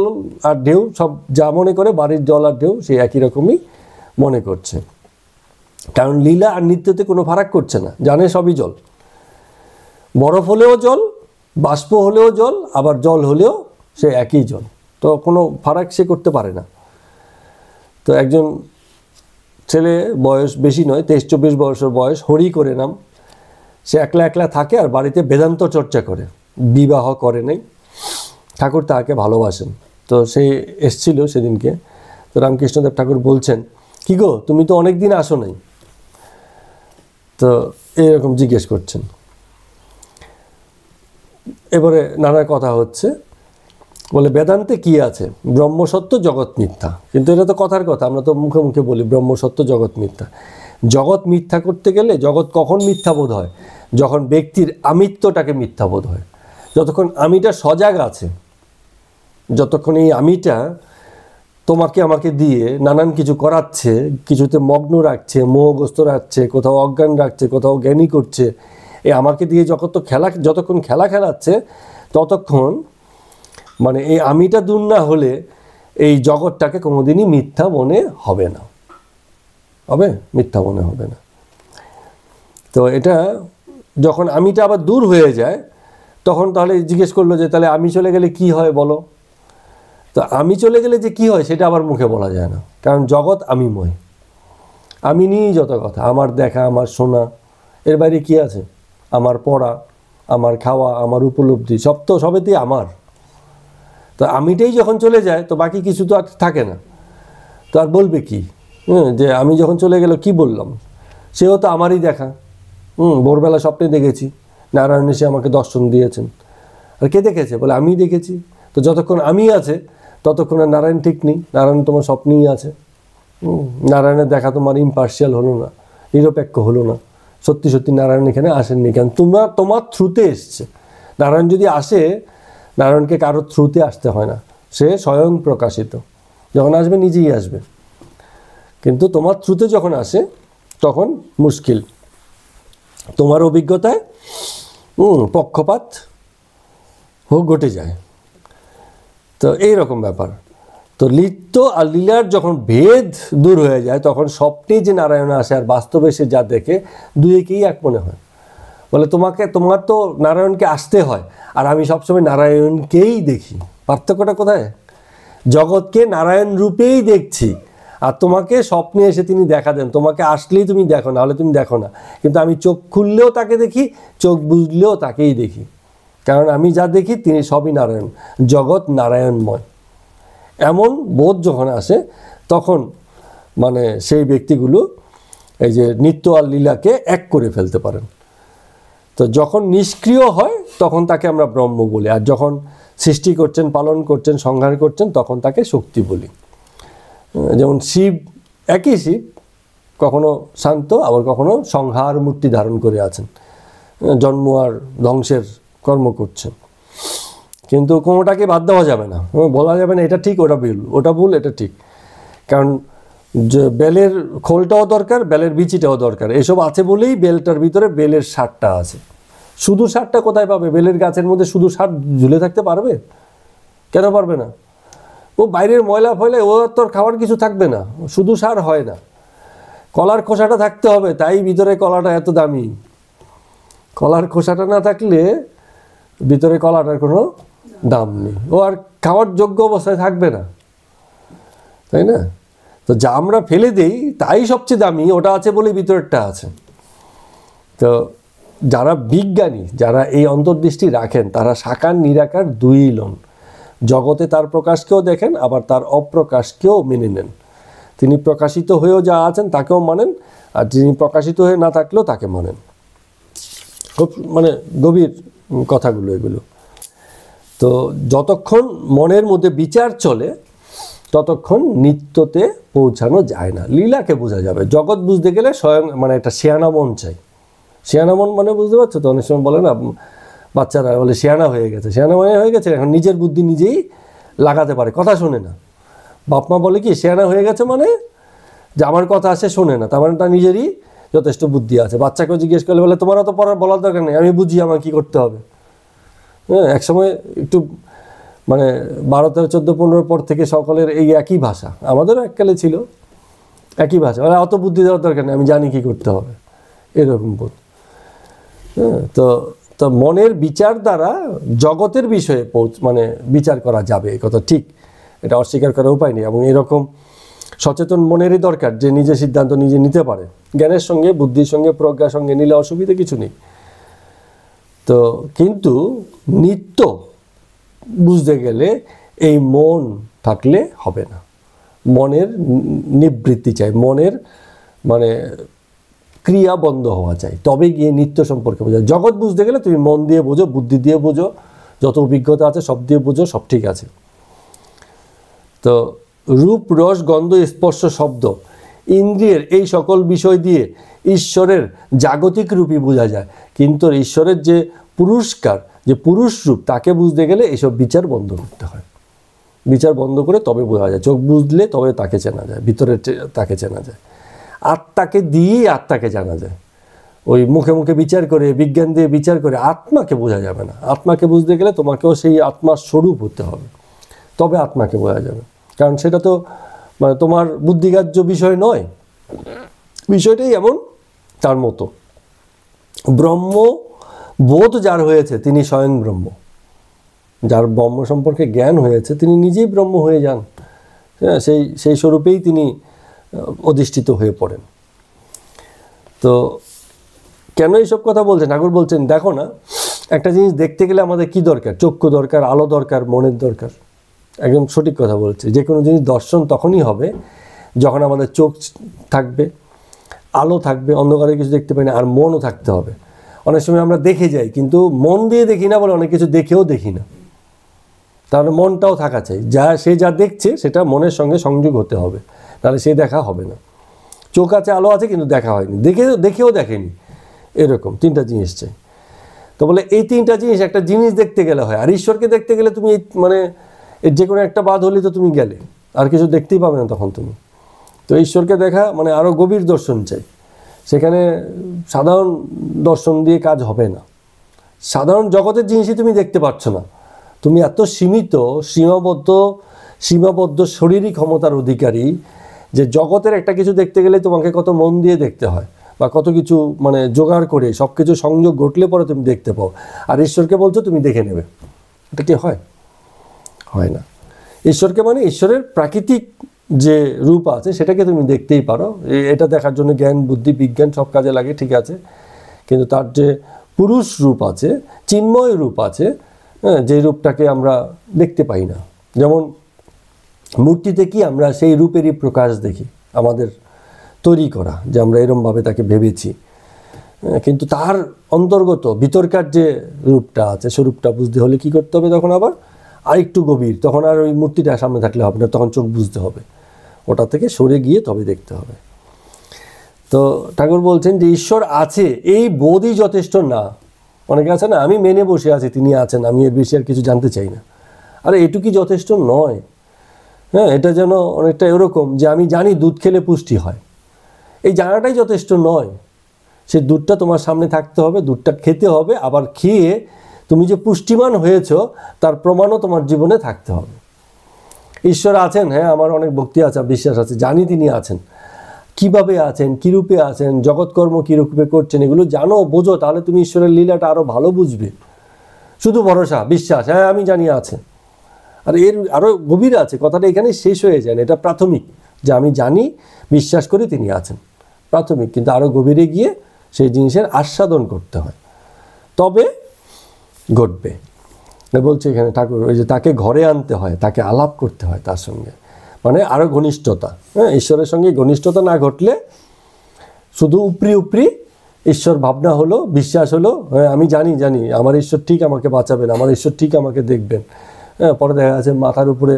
আর ঢেউ সব যা মনে করে, বাড়ির জল আর ঢেউ সেই একই রকমই মনে করছে, কারণ লীলা আর নিত্যতে কোনো ফারাক করছে না, জানে সবই জল। বরফ হলেও জল, বাষ্প হলেও জল, আবার জল হলেও সে একই জল, তো কোনো ফারাক সে করতে পারে না। তো একজন ছেলে, বয়স বেশি নয়, 23-24 বছর বয়স, হরি করে নাম, সে একলা একলা থাকে আর বাড়িতে বেদান্ত চর্চা করে, বিবাহ করে নাই। ঠাকুর তাকে ভালোবাসেন। তো সে এসছিল সেদিনকে। তো রামকৃষ্ণদেব ঠাকুর বলছেন, কি গো তুমি তো অনেক দিন আসো নাই, তো এরকম জিজ্ঞেস করছেন। এবারে নানা কথা হচ্ছে, বলে বেদান্তে কি আছে, ব্রহ্মসত্য জগৎ মিথ্যা। কিন্তু এটা তো কথার কথা, আমরা তো মুখে মুখে বলি ব্রহ্মসত্য জগৎ মিথ্যা। জগৎ মিথ্যা করতে গেলে জগৎ কখন মিথ্যা বোধ হয়? যখন ব্যক্তির আমিত্বটাকে মিথ্যা বোধ হয়। যতক্ষণ আমিটা সজাগ আছে, যতক্ষণ এই আমিটা তোমাকে আমাকে দিয়ে নানান কিছু করাচ্ছে, কিছুতে মগ্ন রাখছে, মোহগ্রস্ত রাখছে, কোথাও অজ্ঞান রাখছে, কোথাও জ্ঞানী করছে। এই আমাকে দিয়ে যতক্ষণ খেলা খেলাচ্ছে ততক্ষণ মানে এই আমিটা দূর না হলে এই জগৎটাকে কোনোদিনই মিথ্যা মনে হবে না, মিথ্যা মনে হবে না। তো এটা যখন আমিটা আবার দূর হয়ে যায় তখন তাহলে জিজ্ঞেস করলো যে তাহলে আমি চলে গেলে কি হয় বলো। তো আমি চলে গেলে যে কি হয় সেটা আবার মুখে বলা যায় না, কারণ জগৎ আমিময়, আমি নিয়েই যত কথা, আমার দেখা, আমার শোনা, এর বাইরে কি আছে? আমার পড়া, আমার খাওয়া, আমার উপলব্ধি, সবেতেই আমার। তো আমিটাই যখন চলে যায় তো বাকি কিছু তো আর থাকে না, তো আর বলবে কি? যে আমি যখন চলে গেল কি বললাম? সেও তো আমারই দেখা। ভোরবেলা স্বপ্নে দেখেছি নারায়ণ এসে আমাকে দর্শন দিয়েছেন। আর কে দেখেছে? বলে আমিই দেখেছি। তো যতক্ষণ আমি আছে ততক্ষণ আর নারায়ণ ঠিক নেই, নারায়ণ তোমার স্বপ্নেই আছে। নারায়ণের দেখা তোমার ইম্পার্শিয়াল হলো না, নিরপেক্ষ হলো না। সত্যি সত্যি নারায়ণ এখানে আসেননি, কারণ তোমার থ্রুতে এসছে। নারায়ণ যদি আসে, নারায়ণকে কারোর থ্রুতে আসতে হয় না, সে স্বয়ং প্রকাশিত, যখন আসবে নিজেই আসবে। কিন্তু তোমার থ্রুতে যখন আসে তখন মুশকিল, তোমার অভিজ্ঞতায় পক্ষপাত ঘটে যায়। তো এই রকম ব্যাপার। তো লিপ্ত আর লীলার যখন ভেদ দূর হয়ে যায় তখন স্বপ্নে যে নারায়ণ আসে আর বাস্তবে সে যা দেখে দুইকেই এক মনে হয়। বলে তোমার তো নারায়ণকে আসতে হয়, আর আমি সবসময় নারায়ণকেই দেখি। পার্থক্যটা কোথায়? জগৎকে নারায়ণ রূপেই দেখছি, আর তোমাকে স্বপ্নে এসে তিনি দেখা দেন। তোমাকে আসলেই তুমি দেখো, না হলে তুমি দেখো না। কিন্তু আমি চোখ খুললেও তাকে দেখি, চোখ বুঝলেও তাকেই দেখি, কারণ আমি যা দেখি তিনি সবই নারায়ণ, জগৎ নারায়ণময়। এমন বোধ যখন আসে তখন মানে সেই ব্যক্তিগুলো এই যে নিত্য আর লীলাকে এক করে ফেলতে পারেন। তো যখন নিষ্ক্রিয় হয় তখন তাকে আমরা ব্রহ্ম বলি, আর যখন সৃষ্টি করছেন, পালন করছেন, সংহার করছেন তখন তাকে শক্তি বলি। যেমন শিব, একই শিব, কখনো শান্ত আবার কখনো সংহার মূর্তি ধারণ করে আছেন, জন্ম আর ধ্বংসের কর্ম করছেন। কিন্তু কোনোটাকে বাদ দেওয়া যাবে না, বলা যাবে না এটা ঠিক ওটা ভুল, ওটা ভুল এটা ঠিক। কারণ যে বেলের খোলটাও দরকার, বেলের বিচিটাও দরকার। এসব আছে বলেই বেলটার ভিতরে বেলের সারটা আছে। শুধু সারটা কোথায় পাবে? বেলের গাছের মধ্যে শুধু সার ঝুলে থাকতে পারবে? কেন পারবে না? ও বাইরের ময়লা ফয়লা, ও তোর খাওয়ার কিছু থাকবে না, শুধু সার হয় না। কলার খোসাটা থাকতে হবে, তাই ভিতরে কলাটা এত দামি। কলার খোসাটা না থাকলে ভিতরে কলাটার কোনো দাম নেই, ও আর খাওয়ার যোগ্য অবস্থায় থাকবে না, তাই না? তো যা আমরা ফেলে দেই তাই সবচেয়ে দামি, ওটা আছে বলে ভিতরেরটা আছে। তো যারা বিজ্ঞানী, যারা এই অন্তর্দৃষ্টি রাখেন, তারা সাকার নিরাকার দুই লন। জগতে তার প্রকাশকেও দেখেন, আবার তার অপ্রকাশকেও মেনে নেন। তিনি প্রকাশিত হয়েও যা আছেন তাকেও মানেন, আর যিনি প্রকাশিত হয়ে না থাকলেও তাকে মানেন। খুব মানে গভীর কথাগুলো এগুলো। তো যতক্ষণ মনের মধ্যে বিচার চলে ততক্ষণ নিত্যতে পৌঁছানো যায় না। লীলাকে বোঝা যাবে, জগৎ বুঝতে গেলে স্বয়ং মানে একটা শিয়ানা মন চাই। শিয়ানা মন মানে বুঝতে পারছো তো? অনেক সময় বলে না বাচ্চারা, বলে শিয়ানা হয়ে গেছে, শিয়ানা মানে হয়ে গেছে, এখন নিজের বুদ্ধি নিজেই লাগাতে পারে, কথা শোনে না। বাপ মা বলে কি শিয়ানা হয়ে গেছে মানে যে আমার কথা আসে শোনে না, তার মানে তার নিজেরই যথেষ্ট বুদ্ধি আছে। বাচ্চাকেও জিজ্ঞেস করলে বলে তোমার তো বলার দরকার নেই, আমি বুঝি আমার কী করতে হবে। হ্যাঁ, একসময় একটু মানে 12, 13, 14, 15 পর থেকে সকলের এই একই ভাষা, আমাদেরও এককালে ছিল একই ভাষা, মানে অত বুদ্ধি দেওয়ার দরকার নেই, আমি জানি কী করতে হবে, এরকম বোধ। হ্যাঁ, তো মনের বিচার দ্বারা জগতের বিষয়ে মানে বিচার করা যাবে, এই কথা ঠিক, এটা অস্বীকার করার উপায় নেই। এবং এরকম সচেতন মনেরই দরকার যে নিজে সিদ্ধান্ত নিজে নিতে পারে। জ্ঞানের সঙ্গে, বুদ্ধির সঙ্গে, প্রজ্ঞার সঙ্গে নিলে অসুবিধা কিছু নেই। তো কিন্তু নিত্য বুঝতে গেলে এই মন থাকলে হবে না, মনের নিবৃত্তি চাই, মনের মানে ক্রিয়া বন্ধ হওয়া চাই, তবে গিয়ে নিত্য সম্পর্কে বোঝা। জগৎ বুঝতে গেলে তুমি মন দিয়ে বোঝো, বুদ্ধি দিয়ে বোঝো, যত অভিজ্ঞতা আছে সব দিয়ে বোঝো, সব ঠিক আছে। তো রূপ, রস, গন্ধ, স্পর্শ, শব্দ, ইন্দ্রিয়ের এই সকল বিষয় দিয়ে ঈশ্বরের জাগতিক রূপই বোঝা যায়। কিন্তু ঈশ্বরের যে পুরুষকার, যে পুরুষ রূপ, তাকে বুঝতে গেলে এসব বিচার বন্ধ করতে হয়। বিচার বন্ধ করে তবে বোঝা যায়, চোখ বুঝলে তবে তাকে চেনা যায়, ভিতরে তাকে চেনা যায়। আত্মাকে দিয়েই আত্মাকে জানা যায়। ওই মুখে মুখে বিচার করে, বিজ্ঞান দিয়ে বিচার করে আত্মাকে বোঝা যাবে না। আত্মাকে বুঝতে গেলে তোমাকেও সেই আত্মার স্বরূপ হতে হবে, তবে আত্মাকে বোঝা যাবে। কারণ সেটা তো মানে তোমার বুদ্ধিগ্রাহ্য বিষয় নয়, বিষয়টাই এমন তার মতো। ব্রহ্ম বোধ যার হয়েছে তিনি স্বয়ং ব্রহ্ম। যার ব্রহ্ম সম্পর্কে জ্ঞান হয়েছে তিনি নিজেই ব্রহ্ম হয়ে যান। হ্যাঁ, সেই স্বরূপেই তিনি অধিষ্ঠিত হয়ে পড়েন। তো কেন এইসব কথা বলছেন? ঠাকুর বলছেন দেখো না, একটা জিনিস দেখতে গেলে আমাদের কি দরকার? চক্ষু দরকার, আলো দরকার, মনের দরকার। একদম সঠিক কথা বলছে। যে কোনো জিনিস দর্শন তখনই হবে যখন আমাদের চোখ থাকবে, আলো থাকবে, অন্ধকারে কিছু দেখতে পাই না, আর মনও থাকতে হবে। অনেক সময় আমরা দেখে যাই কিন্তু মন দিয়ে দেখি না, বলে অনেক কিছু দেখেও দেখি না। তাহলে মনটাও থাকা চাই, সে যা দেখছে সেটা মনের সঙ্গে সংযোগ হতে হবে, তাহলে সে দেখা হবে না। চোখ আছে, আলো আছে, কিন্তু দেখা হয়নি, দেখেও দেখেনি, এরকম তিনটা জিনিস চাই। তো বলে এই তিনটা জিনিস একটা জিনিস দেখতে গেলে হয়। আর ঈশ্বরকে দেখতে গেলে তুমি মানে যে কোনো একটা বাদ হলে তো তুমি গেলে, আর কিছু দেখতেই পাবে না তখন তুমি। তো ঈশ্বরকে দেখা মানে আরও গভীর দর্শন চাই। সেখানে সাধারণ দর্শন দিয়ে কাজ হবে না। সাধারণ জগতের জিনিসই তুমি দেখতে পাচ্ছ না, তুমি এত সীমিত, সীমাবদ্ধ শরীরী ক্ষমতার অধিকারী যে জগতের একটা কিছু দেখতে গেলে তোমাকে কত মন দিয়ে দেখতে হয়, বা কত কিছু মানে জোগাড় করে সব কিছু সংযোগ ঘটলে পরে তুমি দেখতে পাও। আর ঈশ্বরকে বলছো তুমি দেখে নেবে, এটা কি হয়? হয় না। ঈশ্বরকে মানে ঈশ্বরের প্রাকৃতিক যে রূপ আছে সেটাকে তুমি দেখতেই পারো। এটা দেখার জন্য জ্ঞান, বুদ্ধি, বিজ্ঞান সব কাজে লাগে, ঠিক আছে। কিন্তু তার যে পুরুষ রূপ আছে, চিন্ময় রূপ আছে, হ্যাঁ, যে রূপটাকে আমরা দেখতে পাই না। যেমন মূর্তিতে কি আমরা সেই রূপেরই প্রকাশ দেখি, আমাদের তৈরি করা, যে আমরা এরমভাবে তাকে ভেবেছি। কিন্তু তার অন্তর্গত ভিতরকার যে রূপটা আছে, স্বরূপটা বুঝতে হলে কি করতে হবে? তখন আবার আরেকটু গভীর, তখন আর ওই মূর্তিটা সামনে থাকলে হবে না, তখন চোখ বুঝতে হবে, ওটা থেকে সরে গিয়ে তবে দেখতে হবে। তো ঠাকুর বলছেন যে ঈশ্বর আছে এই বোধই যথেষ্ট না। অনেকে আছে না, আমি মেনে বসে আছি তিনি আছেন, আমি এর বেশি আর কিছু জানতে চাই না। আরে এটুকুই যথেষ্ট নয়। হ্যাঁ, এটা যেন অনেকটা এরকম যে আমি জানি দুধ খেলে পুষ্টি হয়, এই জানাটাই যথেষ্ট নয়। সে দুধটা তোমার সামনে থাকতে হবে, দুধটা খেতে হবে, আবার খেয়ে তুমি যে পুষ্টিমান হয়েছ তার প্রমাণও তোমার জীবনে থাকতে হবে। ঈশ্বর আছেন, হ্যাঁ, আমার অনেক ভক্তি আছে, বিশ্বাস আছে, জানি তিনি আছেন। কিভাবে আছেন, কীরূপে আছেন, জগৎকর্ম কীরূপে করছেন, এগুলো জানো, বোঝো, তাহলে তুমি ঈশ্বরের লীলাটা আরও ভালো বুঝবে। শুধু ভরসা, বিশ্বাস, হ্যাঁ আমি জানি আছে, আর এর আরও গভীর আছে, কথাটা এখানে শেষ হয়ে যায় না। এটা প্রাথমিক, যে আমি জানি, বিশ্বাস করি তিনি আছেন, প্রাথমিক। কিন্তু আরও গভীরে গিয়ে সেই জিনিসের আস্বাদন করতে হয়, তবে ঘটবে। বলছে এখানে ঠাকুর, ওই যে তাকে ঘরে আনতে হয়, তাকে আলাপ করতে হয় তার সঙ্গে, মানে আরও ঘনিষ্ঠতা। হ্যাঁ, ঈশ্বরের সঙ্গে ঘনিষ্ঠতা না ঘটলে শুধু উপরি ঈশ্বর ভাবনা হলো, বিশ্বাস হলো, হ্যাঁ আমি জানি আমার ঈশ্বর ঠিক আমাকে বাঁচাবেন, আমার ঈশ্বর ঠিক আমাকে দেখবেন। হ্যাঁ, পরে দেখা যাচ্ছে মাথার উপরে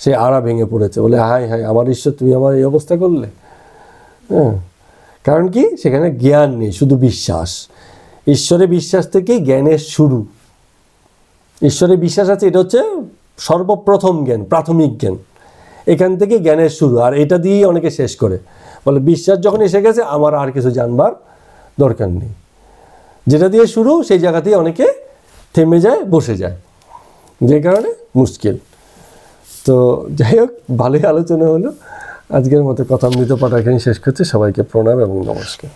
সে আড়া ভেঙে পড়েছে, বলে হায় হায় আমার ঈশ্বর, তুমি আমার এই অবস্থা করলে। হ্যাঁ, কারণ কি? সেখানে জ্ঞান নেই, শুধু বিশ্বাস। ঈশ্বরের বিশ্বাস থেকেই জ্ঞানের শুরু। ঈশ্বরের বিশ্বাস আছে, এটা হচ্ছে সর্বপ্রথম জ্ঞান, প্রাথমিক জ্ঞান। এখান থেকে জ্ঞানের শুরু, আর এটা দিয়েই অনেকে শেষ করে, বলে বিশ্বাস যখন এসে গেছে আমার আর কিছু জানবার দরকার নেই। যেটা দিয়ে শুরু সেই জায়গাতেই অনেকে থেমে যায়, বসে যায়, যে কারণে মুশকিল। তো যাই হোক, ভালোই আলোচনা হলো। আজকের মতো কথামৃত পাঠ এখানে শেষ করছে। সবাইকে প্রণাম এবং নমস্কার।